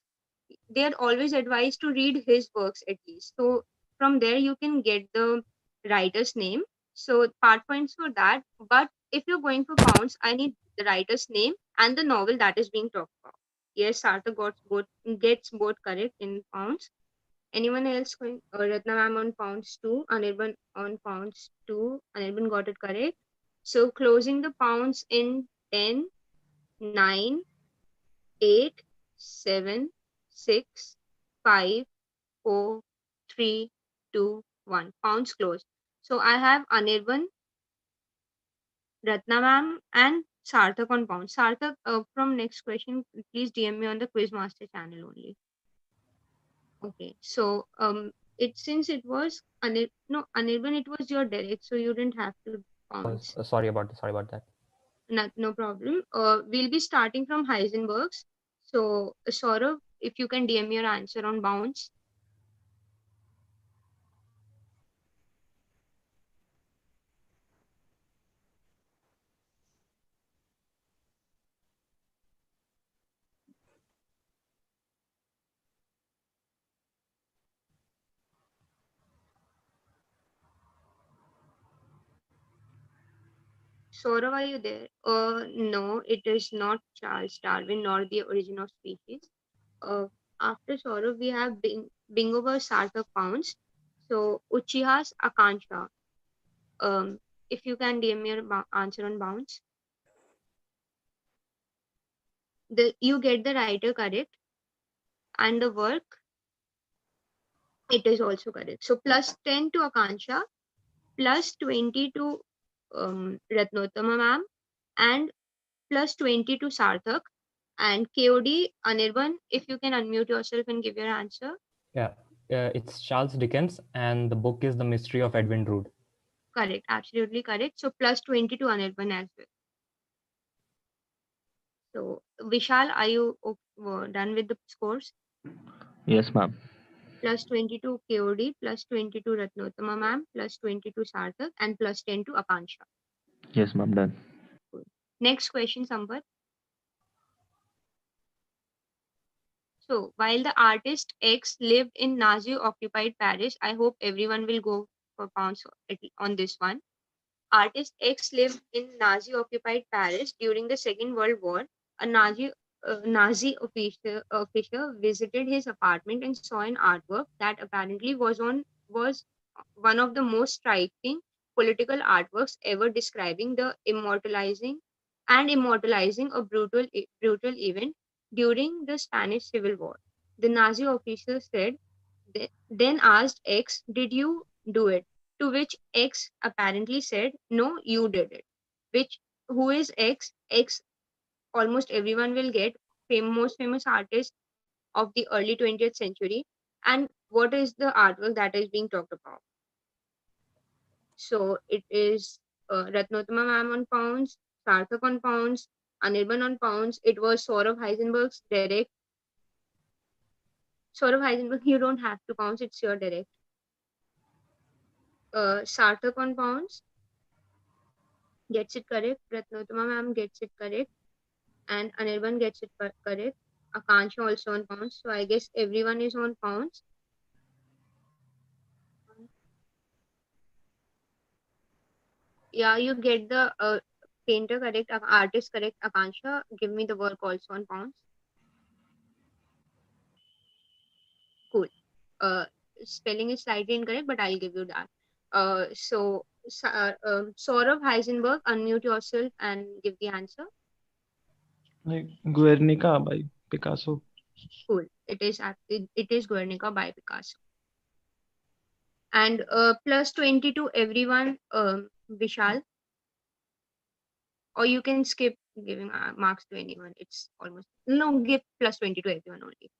they are always advised to read his works at least. So, from there, you can get the writer's name. So, part points for that. But if you're going for pounds, I need the writer's name and the novel that is being talked about. Yes, Sarthak gets both correct in pounds. Anyone else going? Ratna ma'am on pounds too. Anirban on pounds too. Anirban got it correct. So closing the pounds in 10, 9, 8, 7, 6, 5, 4, 3, 2, 1. Pounds closed. So I have Anirban, Ratna ma'am, and Sarthak on pounds. Sarthak, from next question, please DM me on the Quizmaster channel only. Okay, so since it was Anirban, it was your direct, so you didn't have to pounds. Sorry about that. No problem. We'll be starting from Heisenberg's. So Saurav, if you can DM your answer on bounds. Saurav, are you there? No, it is not Charles Darwin nor the origin of species. After Saurav, we have Bingo versus Sarthak pounds. So Uchiha's Akansha. If you can DM your answer on bounds. You get the writer correct and the work, it is also correct. So plus 10 to Akansha, plus 20 to Ratnottama ma'am, and plus 20 to Sarthak. And KOD, Anirban, if you can unmute yourself and give your answer. Yeah, it's Charles Dickens, and the book is The Mystery of Edwin Drood. Correct, absolutely correct. So plus 20 to Anirban as well. So Vishal, are you done with the scores? Yes, ma'am. Plus 20 to KOD, plus 20 to Ratnottama ma'am, plus 20 to Sarthak, and plus 10 to Akansha. Yes, ma'am. Done. Next question, Sampath. So while the artist X lived in Nazi-occupied Paris, I hope everyone will go for pounds on this one. Artist X lived in Nazi-occupied Paris during the Second World War. A Nazi official visited his apartment and saw an artwork that apparently was one of the most striking political artworks ever, describing the immortalizing a brutal event during the Spanish Civil War. The Nazi officer then asked X, "Did you do it?" To which X apparently said, "No, you did it." Which who is X? X, almost everyone will get, most famous artist of the early 20th century. And what is the artwork that is being talked about? So it is Ratnotama ma'am on pounds, Sarthak on pounds, Anirban on pounds. It was Saurav Heisenberg's direct. Saurav Heisenberg, you don't have to pounds, it's your direct. Sarthak on pounds gets it correct. Ratnotama ma'am gets it correct. And Anirban gets it correct. Akansha also on pounds. So I guess everyone is on pounds. Yeah, you get the painter correct, artist correct, Akansha. Give me the work also on pounds. Cool. Spelling is slightly incorrect, but I'll give you that. Saurav Heisenberg, unmute yourself and give the answer. Like Guernica by Picasso. Cool. It is Guernica by Picasso. And plus 20 to everyone, Vishal. Or you can skip giving marks to anyone. It's almost no, give plus 20 to everyone only.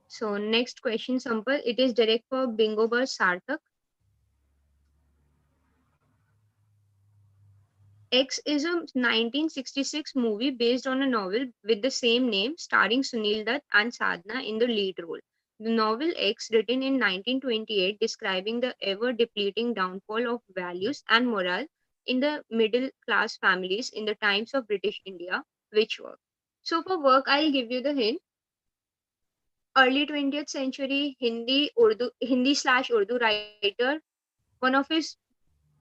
So next question, Sampal. It is direct for Bingo Bus Sarthak. X is a 1966 movie based on a novel with the same name, starring Sunil Dutt and Sadhna in the lead role. The novel X, written in 1928, describing the ever depleting downfall of values and morale in the middle class families in the times of British India. Which work? So for work, I'll give you the hint. Early 20th century Hindi/Urdu writer, one of his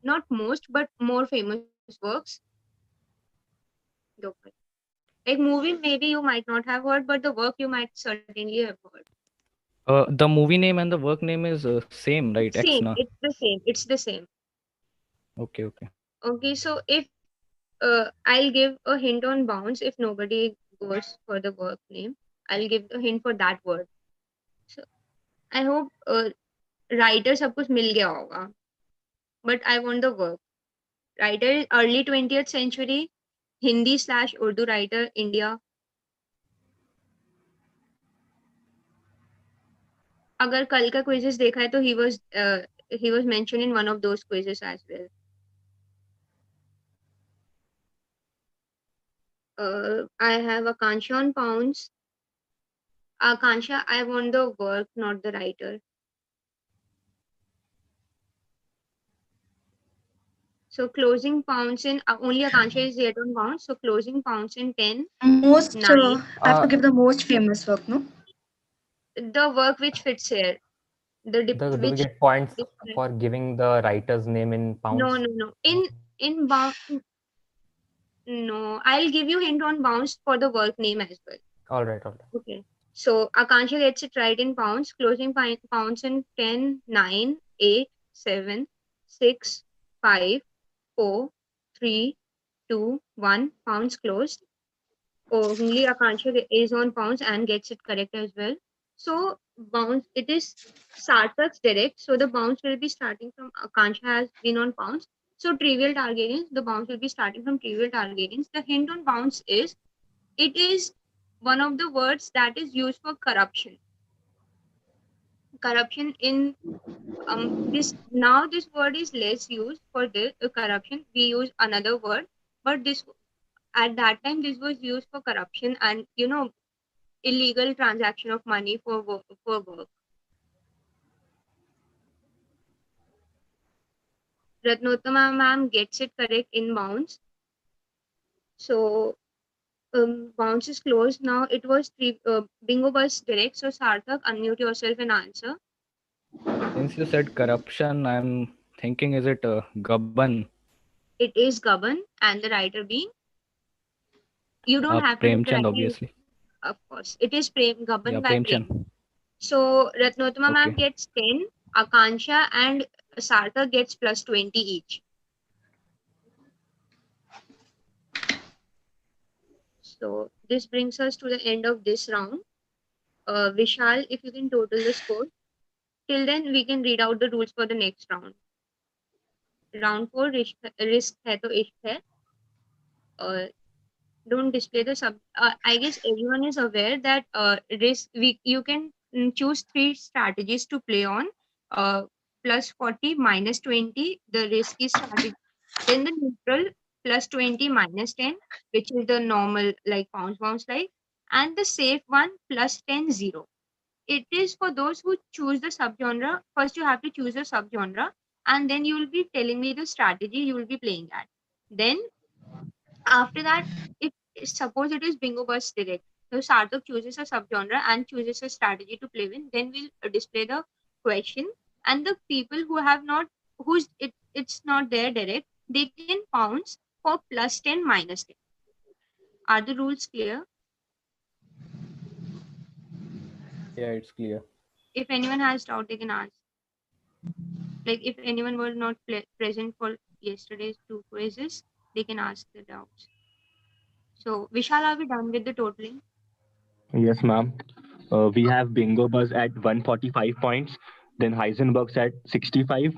not most but more famous works. Like movie, maybe you might not have heard, but the work you might certainly have heard. The movie name and the work name is same, right? X Same, na. it's the same. It's the same. Okay, okay. Okay, so if I'll give a hint on bounds if nobody goes for the work name. I'll give a hint for that word. So I hope writer सब कुछ मिल गया होगा. But I want the work. Writer is early 20th century Hindi/Urdu writer, India. अगर कल का quizzes देखा है तो he was mentioned in one of those quizzes as well. I have Akansha on pounds. Akansha, I want the work, not the writer. So closing pounds in only Akansha is yet on pounds. So closing pounds in 10. Most, 9. I have to give the most famous work, no? The work which fits here. Do we get points for giving the writer's name in pounds? No. In bound. No, I'll give you hint on bounds for the work name as well. All right. Okay. So Akansha gets it right in pounds. Closing pounds in 10, 9, 8, 7, 6, 5, 4, 3, 2, 1. Pounds closed. Only Akansha is on pounds and gets it correct as well. So bounds, it is Sarthak's direct. So the bounds will be starting from Akansha has been on pounds. So trivial Targaryens, the bounds will be starting from trivial Targaryens. The hint on bounds is it is one of the words that is used for corruption. Corruption in this word is less used for the corruption. We use another word, but this at that time this was used for corruption and illegal transaction of money for work. Ratnottama ma'am gets it correct in bounds. So Bounce is closed. Now it was bingo bus direct. So Sarthak, unmute yourself and answer. Since you said corruption, I'm thinking, is it Gaban? It is Gaban, and the writer being. You don't have to Premchand, correctly. obviously. Of course, it is Gaban Yeah, by Prem. Premchand. So Ratnotama ma'am Okay. gets 10, Akansha and Sarthak gets plus 20 each. So this brings us to the end of this round. Vishal, if you can total the score. Till then, we can read out the rules for the next round. Round 4, risk hai to ishq hai. Don't display the sub. I guess everyone is aware that risk. You can choose 3 strategies to play on. Plus 40, minus 20, the risky strategy. Then the neutral, plus 20, minus 10, which is the normal like bounce like, and the safe one, plus 10, 0. It is for those who choose the subgenre. First, you have to choose a subgenre, and then you will be telling me the strategy you will be playing at. Then after that, if suppose it is bingo bus direct, so Sarthak chooses a subgenre and chooses a strategy to play with, then we'll display the question, and the people who have not, it's not their direct, they can pounce for plus 10, minus 10. Are the rules clear? Yeah, it's clear. If anyone has doubt, they can ask. Like if anyone was not present for yesterday's 2 quizzes, they can ask the doubts. So Vishal, are we done with the totaling? Yes, ma'am. We have Bingo Buzz at 145 points, then Heisenberg's at 65,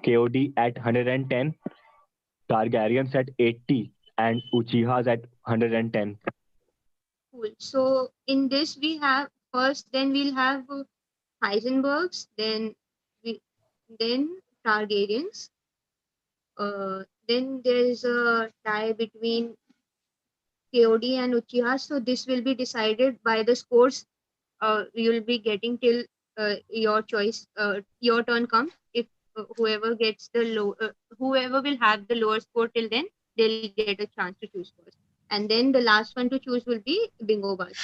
KOD at 110, Targaryens at 80, and Uchihas at 110. Cool. So in this we have first, then we'll have Heisenbergs, then Targaryens. Then there is a tie between KOD and Uchiha. So this will be decided by the scores you'll be getting till your choice, your turn comes. If whoever gets the whoever will have the lower score till then, they'll get a chance to choose first. And then the last one to choose will be Bingo Buzz.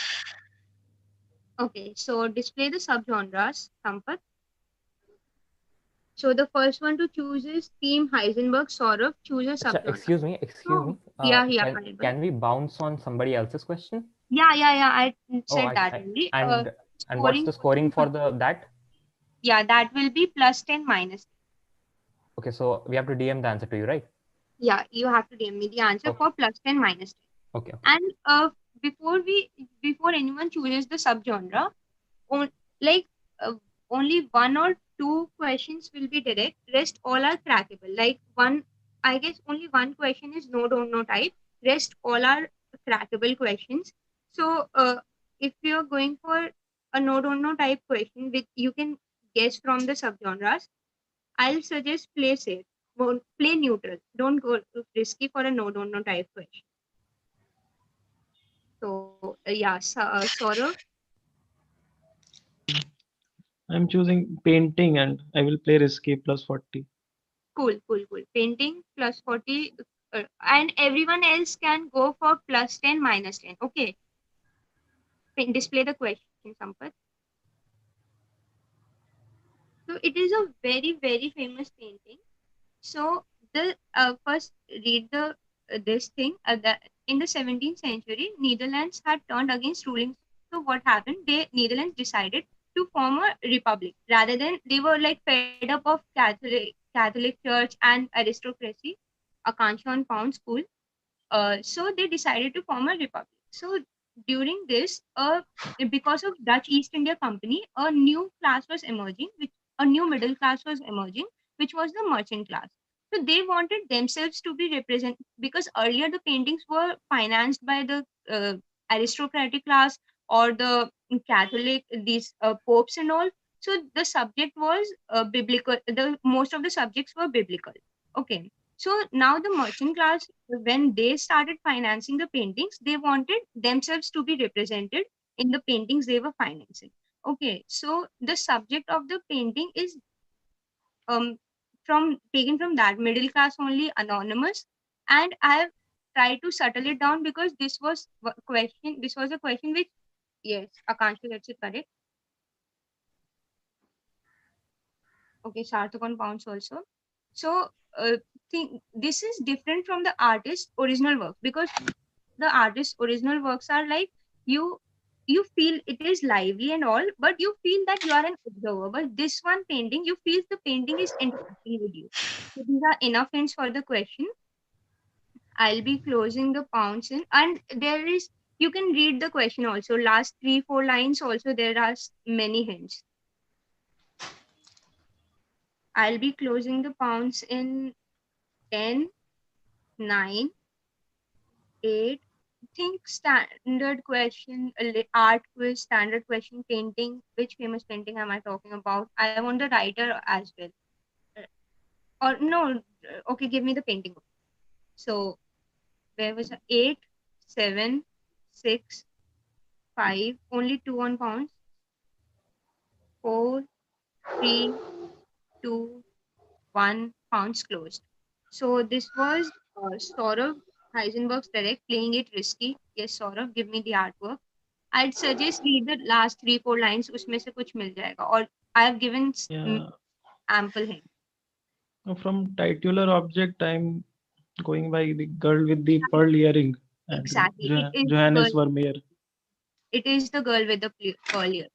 Okay, so display the subgenres, Sampath. So the first one to choose is Team Heisenberg. Saurav, choose a subgenre. Excuse me. So, yeah, Can we bounce on somebody else's question? Yeah. I said that only. And what's the scoring for that? Yeah, that will be plus 10, minus 10. Okay, so we have to DM the answer to you, right? Yeah, you have to DM me the answer for plus 10, minus 10. Okay. And before anyone chooses the subgenre, like only 1 or 2 questions will be direct. Rest all are crackable. Like I guess only 1 question is no, don't know type. Rest all are crackable questions. So if you're going for a no, don't know type question, which you can guess from the subgenres, I'll suggest play safe. Play neutral. Don't go risky for a no, don't know type question. So Saurav. I'm choosing painting and I will play risky plus 40. Cool. Painting plus 40, and everyone else can go for plus 10, minus 10. Okay. Display the question, Sampath. So it is a very, very famous painting. So the first read the this thing. In the 17th century, Netherlands had turned against ruling. So what happened? Netherlands decided to form a republic rather than they were like fed up of Catholic Church and aristocracy, Akansha and Pound School. So they decided to form a republic. So during this, because of Dutch East India Company, a new class was emerging, a new middle class was emerging, which was the merchant class. So they wanted themselves to be represented because earlier the paintings were financed by the aristocratic class or the Catholic, these popes and all. So the subject was biblical. The most of the subjects were biblical. Okay. So now the merchant class, when they started financing the paintings, they wanted themselves to be represented in the paintings they were financing. Okay, so the subject of the painting is um from taken from that middle class only, anonymous, and I have try to settle it down because this was a question which, yes, Akansha gets it correct. Okay, Sarthak on pounds also. So this is different from the artist's original work, because the artist's original works are like you feel it is lively and all, but you feel that you are an observer. But this one painting, you feel the painting is interacting with you. So these are enough hints for the question. I'll be closing the pounds in, and there is, you can read the question also. Last 3-4 lines also there are many hints. I'll be closing the pounds in 10, 9, 8. Think standard question, art quiz, standard question, painting. Which famous painting am I talking about? I want the writer as well. Or no, okay, give me the painting. So where was it? 8, 7, 6, 5, only 2 on pounds. 4, 3, 2, 1, pounds closed. So this was Saurav Heisenberg's direct, playing it risky. Yes, Saurav, give me the artwork. I'd suggest read the last 3-4 lines. उसमें से कुछ मिल जाएगा. Or I have given Yeah. ample hint. From titular object, I'm going by the girl with the pearl earring. And Exactly. It is Johannes girl. Vermeer. It is the girl with the pearl ear.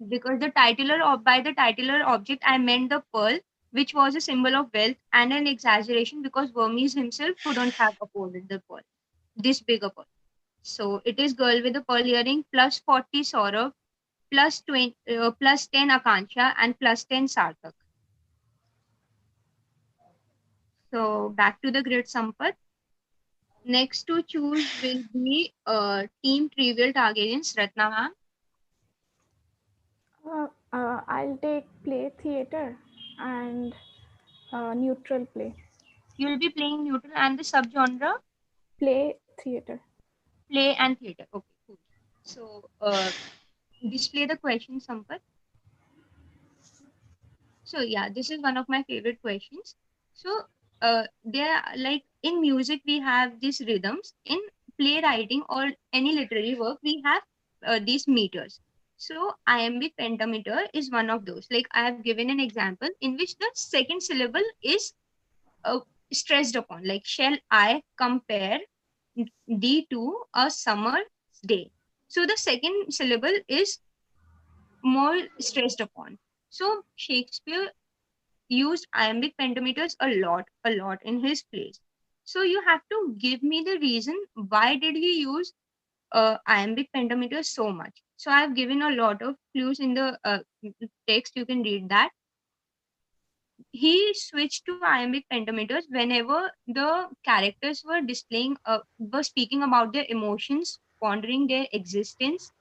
Because the titular, by the titular object, I meant the pearl, which was a symbol of wealth and an exaggeration because Vermeer himself couldn't have afforded the pearl, this big a pearl. So it is girl with the pearl earring, plus 40 Saurav, plus 20, plus 10 Akansha, and plus 10 Sarthak. So back to the grid, Sampath. Next to choose will be team trivial Targaryens, Ratna ma'am. I'll take play theater and neutral play. You'll be playing neutral and the subgenre? Play theater. Play and theater. Okay, cool. So display the question, Sampath. So yeah, this is one of my favorite questions. So there, like in music, we have these rhythms. In playwriting or any literary work, we have these meters. So iambic pentameter is one of those. Like I have given an example in which the second syllable is uh, stressed upon. Like shall I compare D to a summer day? So the second syllable is more stressed upon. So Shakespeare used iambic pentameters a lot in his plays. So you have to give me the reason why did he use iambic pentameters so much. So I have given a lot of clues in the text. You can read that. He switched to iambic pentameters whenever the characters were were speaking about their emotions, pondering their existence,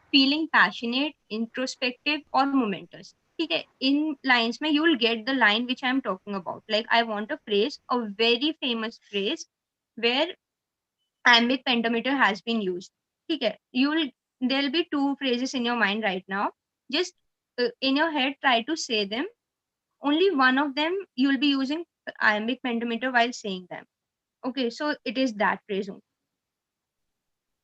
feeling passionate, introspective, or momentous. ठीक है, in lines में you will get the line which I am talking about. Like I want a phrase, a very famous phrase where iambic pentameter has been used. ठीक है, there'll be 2 phrases in your mind right now. Just in your head try to say them. Only one of them you'll be using iambic pentameter while saying them. Okay, so it is that phrase only.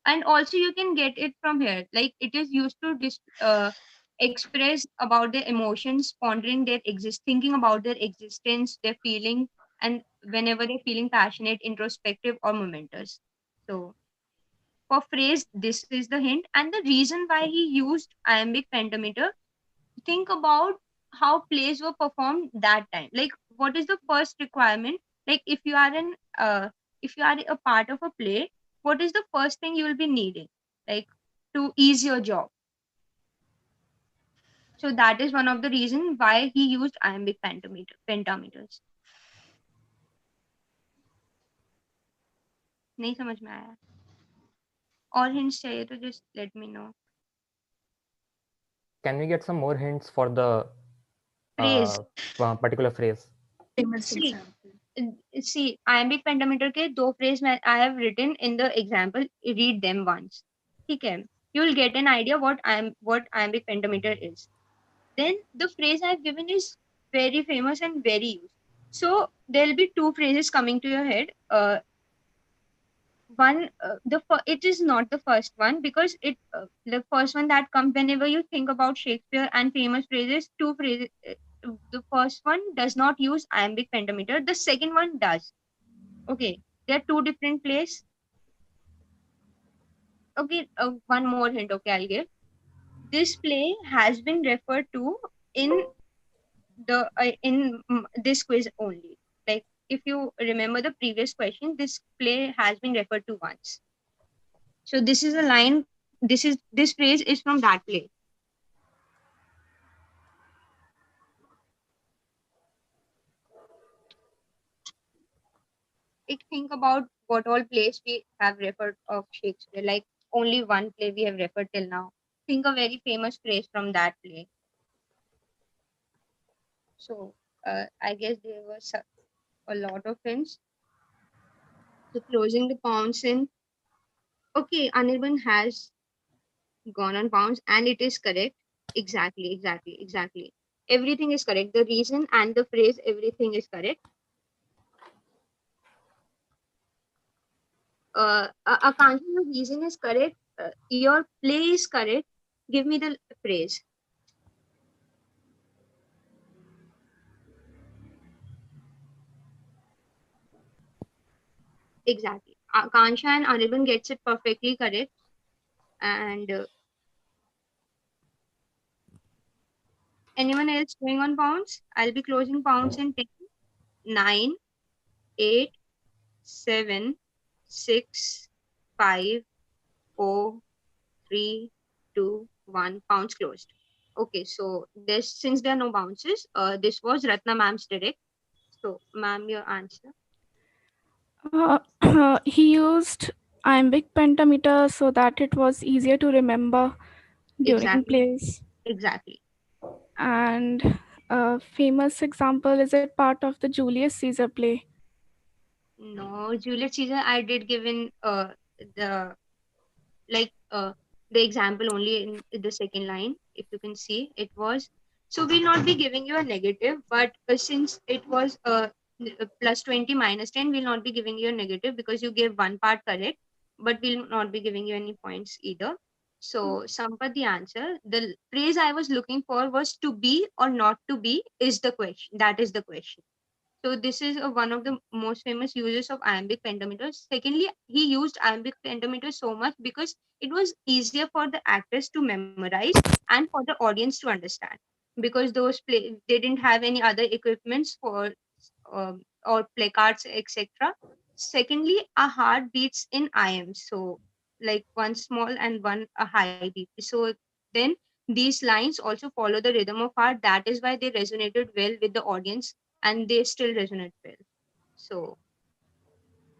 And also you can get it from here, like it is used to express about their emotions, pondering thinking about their existence, their feeling, and whenever they're feeling passionate, introspective, or momentous. So for phrase, this is the hint. And the reason why he used iambic pentameter, think about how plays were performed that time. Like what is the first requirement? Like if you are a part of a play, what is the first thing you will be needing, like to ease your job? So that is one of the reasons why he used iambic pentameters. नहीं समझ में आया? और hints चाहिए तो just let me know. Can we get some more hints for the Phrase. particular phrase? Famous example. See, iambic pentameter के 2 phrase I have written in the example. Read them once. ठीक है? You will get an idea what iambic pentameter is. Then the phrase I have given is very famous and very used. So there will be 2 phrases coming to your head. it is not the first one, because the first one that comes whenever you think about Shakespeare and famous phrases, two phrases. The first one does not use iambic pentameter. The second one does. Okay, they are two different plays. Okay, one more hint. Okay, I'll give. This play has been referred to in this quiz only. Like, if you remember the previous question, this play has been referred to once. So this is a line. This phrase is from that play. Like, think about what all plays we have referred of Shakespeare. Like, only one play we have referred till now. Think a very famous phrase from that play. So I guess there was a lot of hints. So closing the pounds in. Okay, Anirban has gone on pounds, and it is correct. Exactly. Everything is correct. The reason and the phrase, everything is correct. Akansha, your reason is correct. Your play is correct. Give me the phrase. Exactly. Akansha and Anirban gets it perfectly correct. And anyone else going on pounds? I'll be closing pounds in 10, 9, 8, 7, 6, 5, 4, 3, 2, 1. Pounds closed. Okay, so since there are no bounces, this was Ratna ma'am's direct. So, ma'am, your answer. He used iambic pentameter so that it was easier to remember during plays. Exactly. And a famous example, is it part of the Julius Caesar play? No, Julius Caesar, I did give in the like the example only in the second line. If you can see, it was. So we'll not be giving you a negative, but since it was plus 20 minus 10, we'll not be giving you a negative because you gave one part correct, but we'll not be giving you any points either. So Sampath, the answer, the phrase I was looking for was to be or not to be is the question. That is the question. So this is one of the most famous uses of iambic pentameters. Secondly, he used iambic pentameters so much because it was easier for the actors to memorize and for the audience to understand. Because they didn't have any other equipments for or placards, etc. Secondly, a heart beats in IM, so like one small and one a high beat. So then these lines also follow the rhythm of heart. That is why they resonated well with the audience, and they still resonate well. So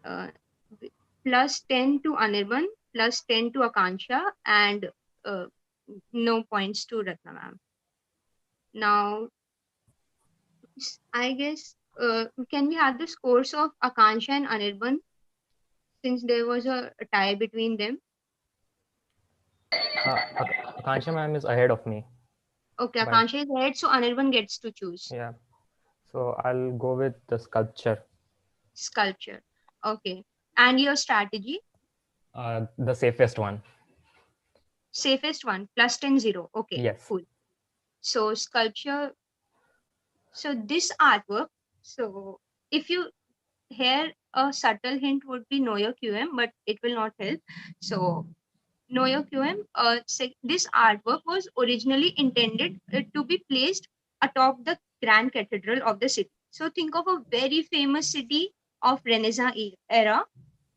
uh, plus 10 to Anirban, plus 10 to Akansha, and uh, no points to Ratna ma'am. Now, I guess, can we have the scores of Akansha and Anirban, since there was a tie between them? Akansha ma'am is ahead of me. Okay, Akansha is ahead, so Anirban gets to choose. Yeah. So I'll go with the sculpture. Sculpture. Okay. And your strategy? The safest one. Safest one, plus 10, 0. Okay, yes. Cool. So sculpture. So this artwork, so if you here a subtle hint would be know your QM, but it will not help. So know your QM. This artwork was originally intended to be placed atop the Grand Cathedral of the city. So think of a very famous city of Renaissance era,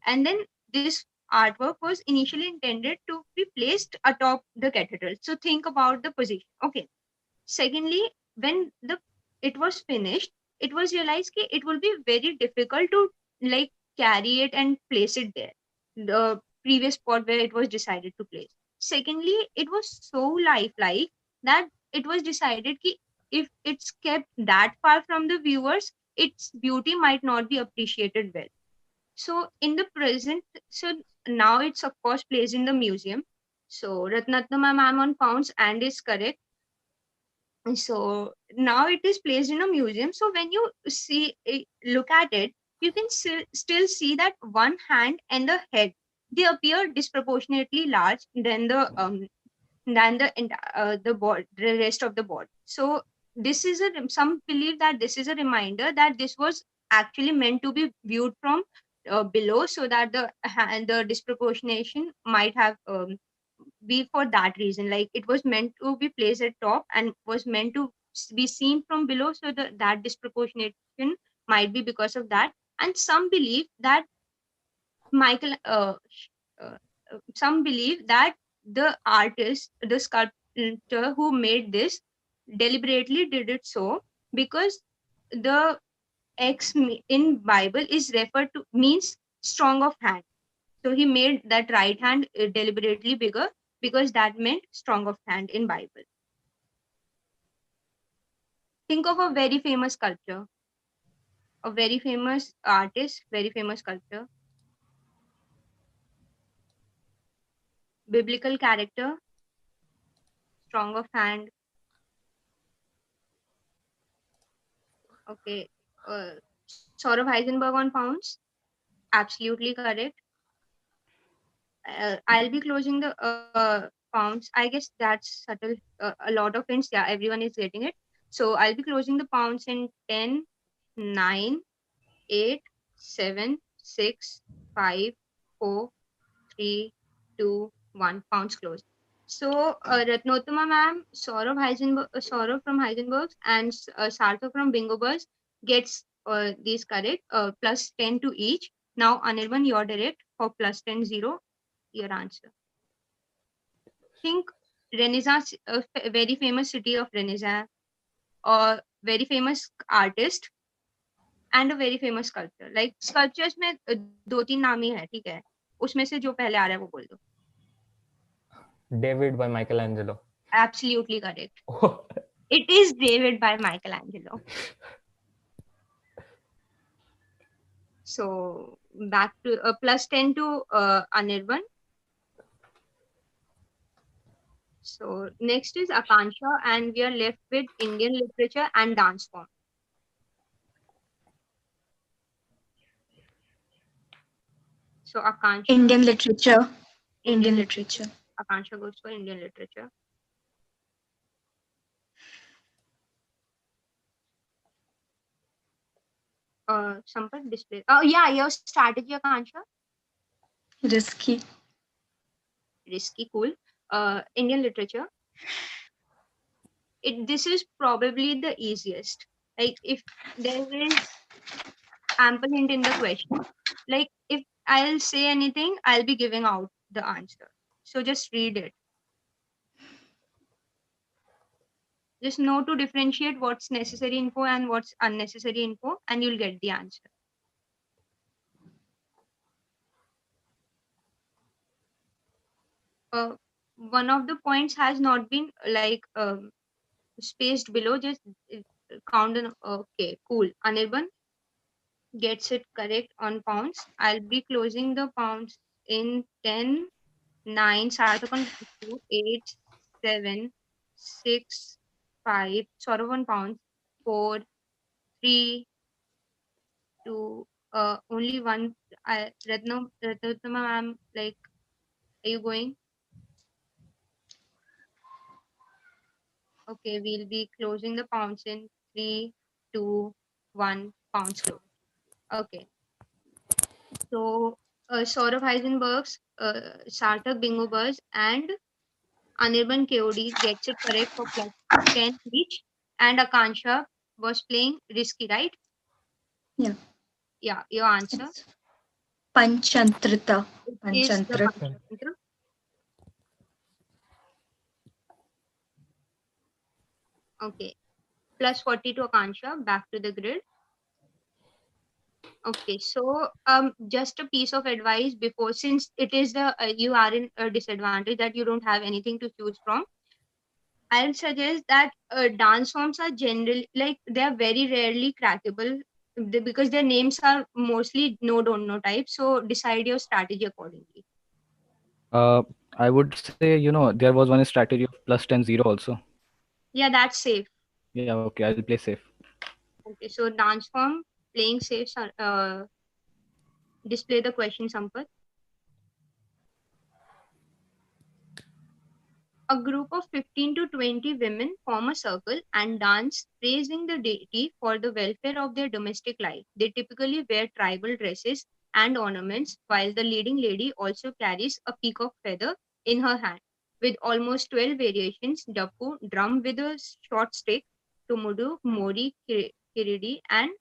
and then this artwork was initially intended to be placed atop the cathedral. So think about the position. Okay. Secondly, when it was finished, it was realized that it will be very difficult to like carry it and place it there, the previous spot where it was decided to place. Secondly, it was so lifelike that it was decided that if it's kept that far from the viewers, its beauty might not be appreciated well. So in the present, so now it's of course placed in the museum. So Ratnatnama ma'am on pounds and is correct. So now it is placed in a museum. So when you look at it, you can still see that one hand and the head, they appear disproportionately large than the rest of the body. So this is some believe that this is a reminder that this was actually meant to be viewed from below, so that the disproportionation might have be for that reason. Like it was meant to be placed at top and was meant to be seen from below, so that disproportionation might be because of that. And some believe that Michael, uh, some believe that the sculptor who made this deliberately did it so because the in Bible is referred to means strong of hand. So he made that right hand deliberately bigger because that meant strong of hand in Bible. Think of a very famous sculptor, a very famous artist, very famous sculptor, biblical character, strong of hand. Okay. Saurav Heisenberg on pounds. Absolutely correct. I'll be closing the pounds. I guess that's subtle. A lot of hints. Yeah, everyone is getting it. So I'll be closing the pounds in 10, 9, 8, 7, 6, 5, 4, 3, 2, 1. Pounds closed. So Ratnottama ma'am, Saurav from Heisenberg's and Sarthak from Bingo Buzz gets these correct, plus 10 to each. Now Anirban, you're direct for plus 10, 0, your answer. Think Renaissance, a very famous city of Renaissance, or very famous artist and a very famous sculptor. Like sculptures में दो तीन नाम ही है, ठीक है, उसमें से जो पहले आ रहा है वो बोल दो. David by Michelangelo. Absolutely correct. It is David by Michelangelo. So back to plus 10 to Anirban. So next is Akansha, and we are left with Indian literature and dance form. So Akansha. Indian literature. Indian literature. Akansha goes for Indian literature. Sampat display. Oh yeah, your strategy, Akansha. Risky. Risky, cool. Indian literature. This is probably the easiest. Like if there is ample hint in the question, like if I'll say anything, I'll be giving out the answer. So just read it. Just know to differentiate what's necessary info and what's unnecessary info, and you'll get the answer. One of the points has not been like spaced below. Just count on. Okay, cool. Anirban gets it correct on pounds. I'll be closing the pounds in 10, 9, Sarthak on 2, 8, 7, 6, 5, Saurav on pounds, 4, 3, 2, only 1. Ratnattama ma'am, like, are you going? Okay, we'll be closing the pounds in 3, 2, 1, pounds close. Okay. So Saurav Heisenberg's, Sarthak Bingo Buzz, and Anirban KOD gets it correct for plus 10 each. And Akansha was playing risky, right? Yeah. Yeah, your answer? It's Panchantrita. Is the Panchantra. Panchantra. Okay. Plus 40 to Akansha, back to the grid. Okay, so just a piece of advice before, since it is the you are in a disadvantage that you don't have anything to choose from, I'll suggest that dance forms are generally, like, they are very rarely crackable because their names are mostly no don't know type. So decide your strategy accordingly. I would say, there was one strategy of plus 10, 0 also. Yeah, that's safe. Yeah, okay, I'll play safe. Okay, so dance form, playing safe, display the question, Sampath. A group of 15 to 20 women form a circle and dance, praising the deity for the welfare of their domestic life. They typically wear tribal dresses and ornaments, while the leading lady also carries a peacock feather in her hand. With almost 12 variations, Dapu, drum with a short stick, Tumudu, Mori, Kiridi, and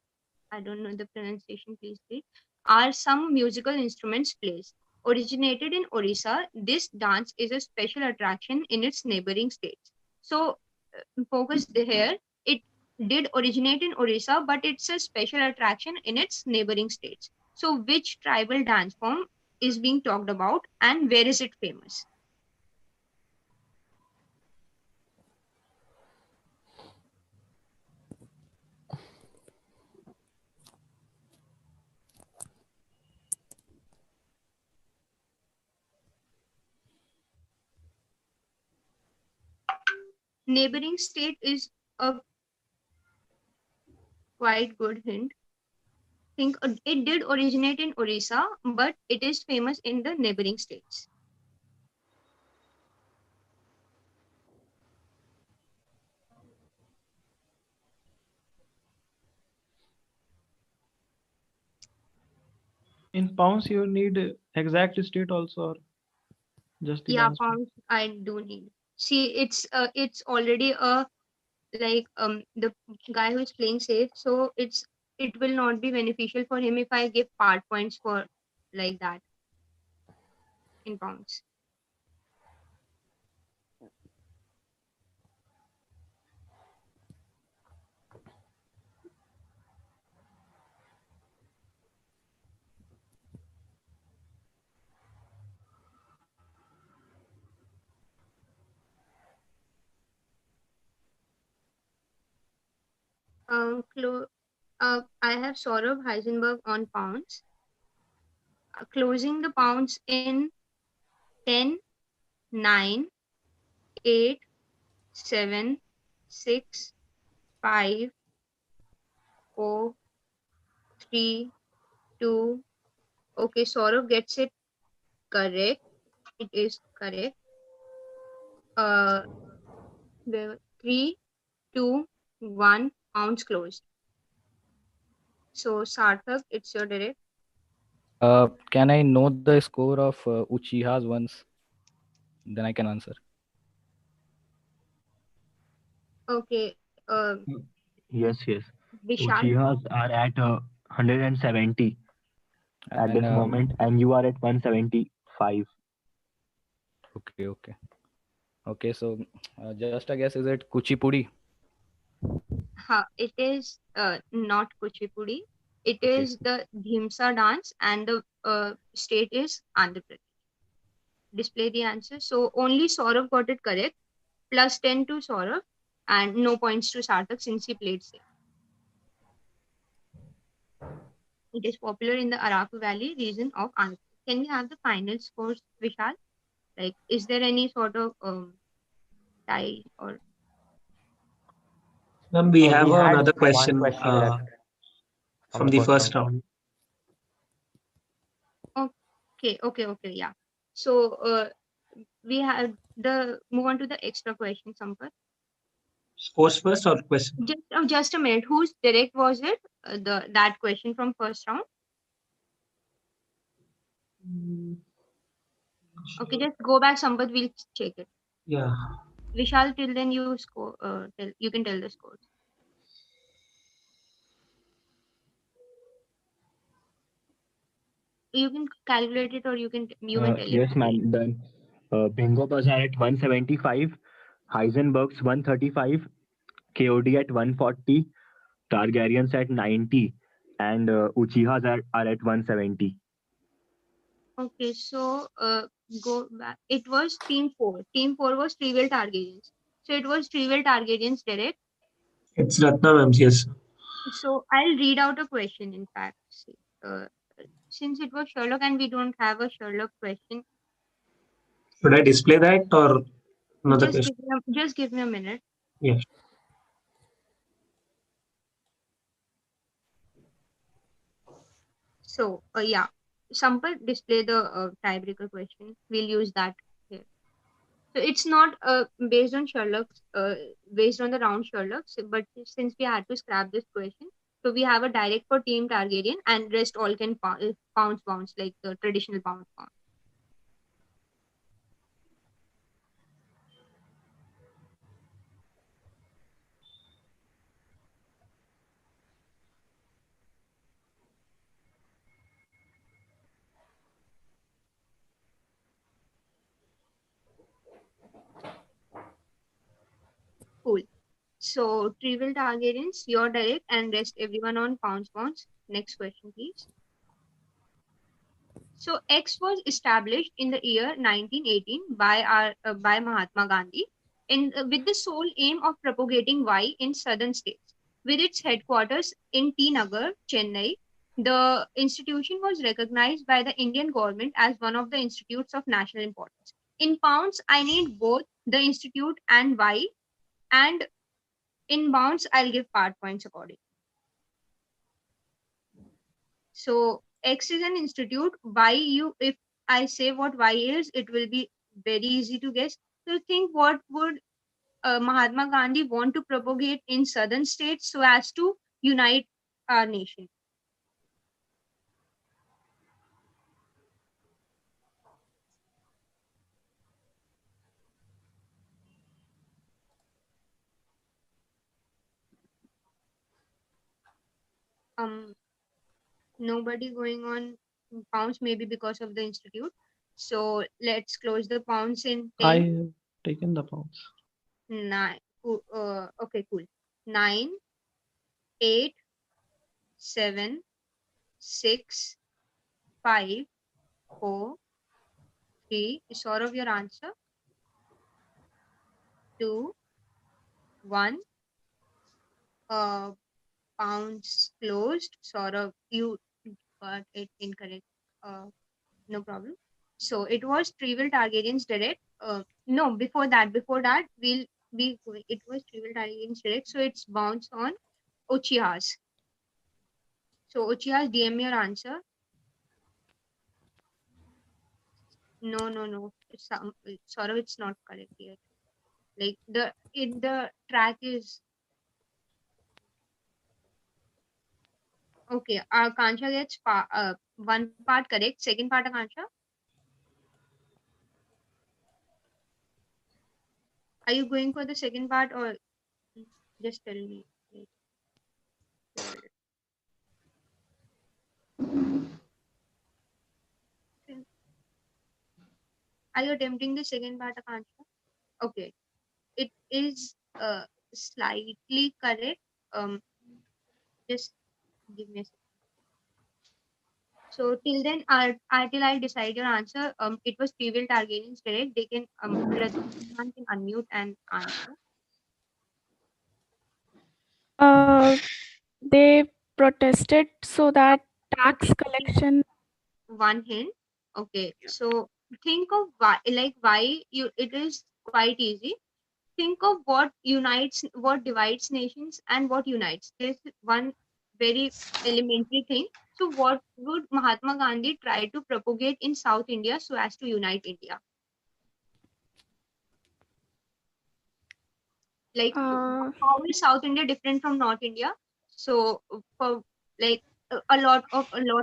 I don't know the pronunciation, please read, are some musical instruments plays. Originated in Orissa, this dance is a special attraction in its neighboring states. So, focus here. It did originate in Orissa, but it's a special attraction in its neighboring states. So, which tribal dance form is being talked about and where is it famous? Neighboring state is a quite good hint. Think it did originate in Orissa, but it is famous in the neighboring states. In pounds, you need exact state also, or just the Yeah, dance form? pounds I do need. See, it's already a like the guy who is playing safe, so it will not be beneficial for him if I give part points for like that in pounds. I have Saurabh Heisenberg on pounds. Closing the pounds in 10, 9, 8, 7, 6, 5, 4, 3, 2. Okay, Saurabh gets it correct. It is correct. Uh, 3, 2, 1, pounds closed. So, Sarthak, it's your direct. Can I know the score of Uchiha's once? Then I can answer. Okay, Yes, yes. Vishal. Uchihas are at 170 at And this moment, and you are at 175. okay. So just a guess, is it Kuchipudi? It is not Kuchipudi. It Okay. is the Dhimsa dance, and the state is Andhra Pradesh. Display the answer. So only Saurabh got it correct. Plus 10 to Saurabh, and no points to Sarthak since he played safe. It is popular in the Araku Valley region of Andhra. Can we have the final scores, Vishal? Like, is there any sort of tie or? Ma'am, we have We had another one question question left from from the the first first round. round. Okay, yeah. So we have the move on to the extra question, Sampath. Scores first or question? Just a minute. Whose direct was it? That question from first round. Okay, just go back, Sampath. We'll check it. Yeah. Vishal, till then you score. You can tell the scores. You can calculate it, or you can tell Yes, it. ma'am. Then Bingo Buzz are at 175, Heisenberg's 135, KOD at 140, Targaryens at 90, and Uchihas are at 170. Okay, so go back. It was team 4. Team 4 was trivial Targaryens. So it was trivial Targaryens direct. It's Ratna, ma'am. Yes. So I'll read out a question. In fact, since it was Sherlock and we don't have a Sherlock question, Should I display that or another question? just give me a minute. Yes. So yeah, Sampath, display the tiebreaker question. We'll use that here. So it's not based on Sherlock's, based on the round Sherlock, but since we had to scrap this question, so we have a direct for Team Targaryen, and rest all can bounce like the traditional bounce. Cool. So trivial Targaryens, your direct, and rest everyone on bounce. Next question, please. So X was established in the year 1918 by Mahatma Gandhi with the sole aim of propagating Y in southern states. With its headquarters in T Nagar, Chennai, the institution was recognized by the Indian government as one of the institutes of national importance. In pounds, I need both the institute and Y, and in bounds, I'll give part points accordingly. So X is an institute. If I say what Y is, it will be very easy to guess. So think, what would Mahatma Gandhi want to propagate in southern states so as to unite our nation? Nobody going on pounds, maybe because of the institute. So let's close the pounds in 10. I have taken the pounds. 9. Okay, cool. 9, 8, 7, 6, 5, 4, 3. Is Saurav your answer? 2, 1. Pounds closed. Saurav, you got it incorrect. No problem. So it was Trivial Targaryens direct. No, before that, it was Trivial Targaryens direct. So it's bounce on Uchihas. So Uchihas, DM your answer. No. Saurav, it's not correct yet. Like the track is okay. Akansha gets one part correct. Second part, Akansha. Are you going for the second part, or just tell me? Are you attempting the second part, Akansha? Okay. It is slightly correct. Just give me a second. So till then, till I decide your answer, it was Trivial Targaryens direct. They can Ratman can unmute and answer. They protested so that tax collection. One hint. Okay. So think of why it is quite easy. Think of what divides nations and what unites. There's one very elementary thing. So what would Mahatma Gandhi try to propagate in South India so as to unite India? Like how is South India different from North India? So for like a lot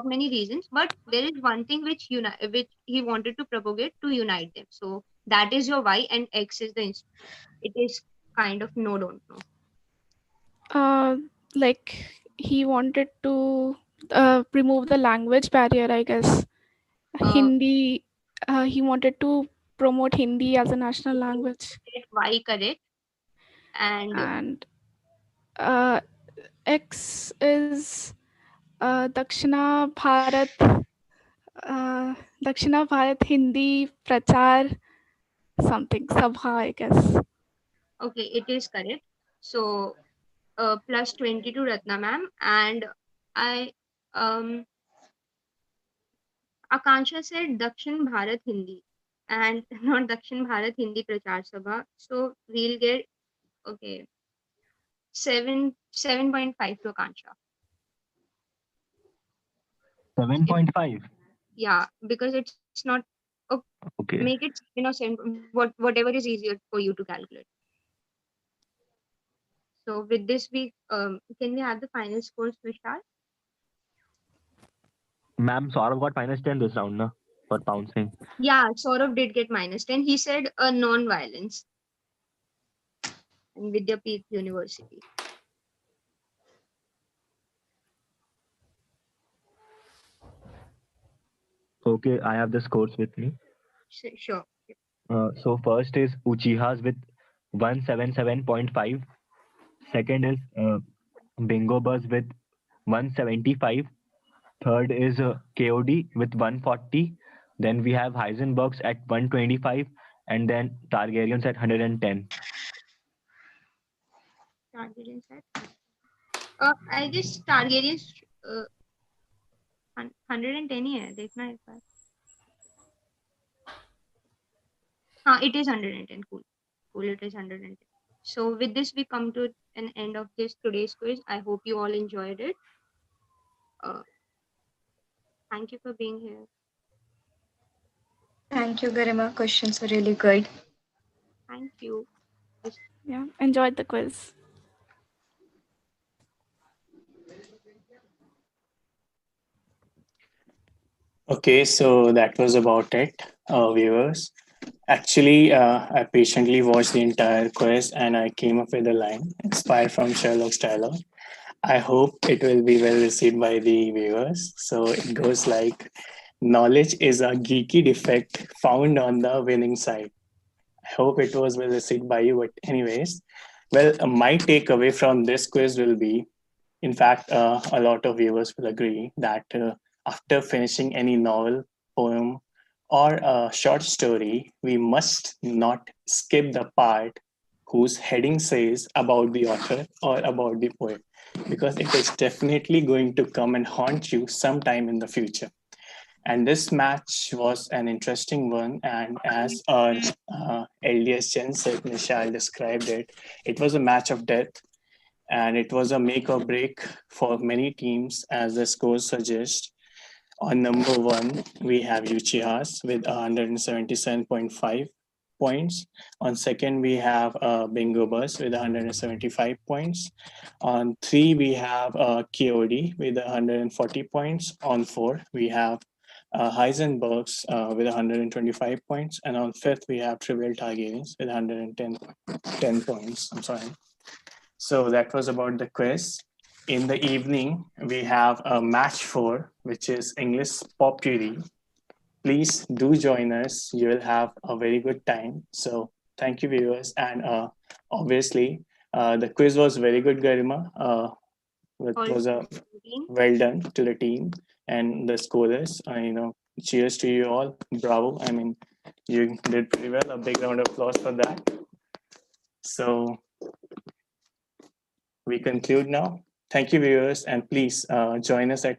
many reasons, but there is one thing which he wanted to propagate to unite them. So that is your Y, and X is the institute. It is kind of no, don't know. Like he wanted to remove the language barrier, I guess. Hindi. He wanted to promote Hindi as a national language. Y correct. And X is Dakshina Bharat. Dakshina Bharat Hindi Prachar something Sabha, I guess. Okay, it is correct. So plus 20 to Ratna ma'am, and I Akansha said Dakshin Bharat Hindi and not Dakshin Bharat Hindi Prachar Sabha. So we'll get okay 7.5 to Akansha. 7.5. Yeah, because it's not. Okay. Make it innocent. Whatever is easier for you to calculate. So with this, can we have the final scores, Vishal? Ma'am, Saurav got -10 this round, na? For pouncing. Yeah, Saurav did get -10. He said non-violence in Vidyapeeth University. Okay, I have the scores with me. Sure. So first is Uchihas with 177.5. Second is Bingo Buzz with 175. Third is KOD with 140. Then we have Heisenbergs at 125, and then Targaryens at 110. Targaryen said. I guess Targaryen's 110 ही है देखना एक बार. It is 110. Cool. It is 110. So with this, we come to an end of this today's quiz. I hope you all enjoyed it. Thank you for being here. Thank you, Garima. Questions were really good. Thank you. Yeah, enjoyed the quiz. Okay, so that was about it, viewers. Actually, I patiently watched the entire quiz and I came up with a line inspired from Sherlock's dialogue. I hope it will be well received by the viewers. So it goes like, knowledge is a geeky defect found on the winning side. I hope it was well received by you. But anyways, well, my takeaway from this quiz will be, in fact, a lot of viewers will agree that after finishing any novel, poem, or a short story, we must not skip the part whose heading says about the author or about the poet, because it is definitely going to come and haunt you sometime in the future. And this match was an interesting one. And as our LDS Gen said, Nishal described it, it was a match of death, and it was a make or break for many teams, as the scores suggest. On number one, we have Uchihas with 177.5 points. On second, we have Bingo Bus with 175 points. On three, we have KOD with 140 points. On four, we have Heisenbergs with 125 points. And on fifth, we have Trivial Targaryens with 110 points. I'm sorry. So that was about the quiz. In the evening, we have a match four, which is English Popurri. Please do join us. You will have a very good time. So thank you, viewers. And obviously, the quiz was very good, Garima. It was a well done to the team and the scholars. Cheers to you all. Bravo. I mean, you did pretty well. A big round of applause for that. So we conclude now. Thank you, viewers, and please join us at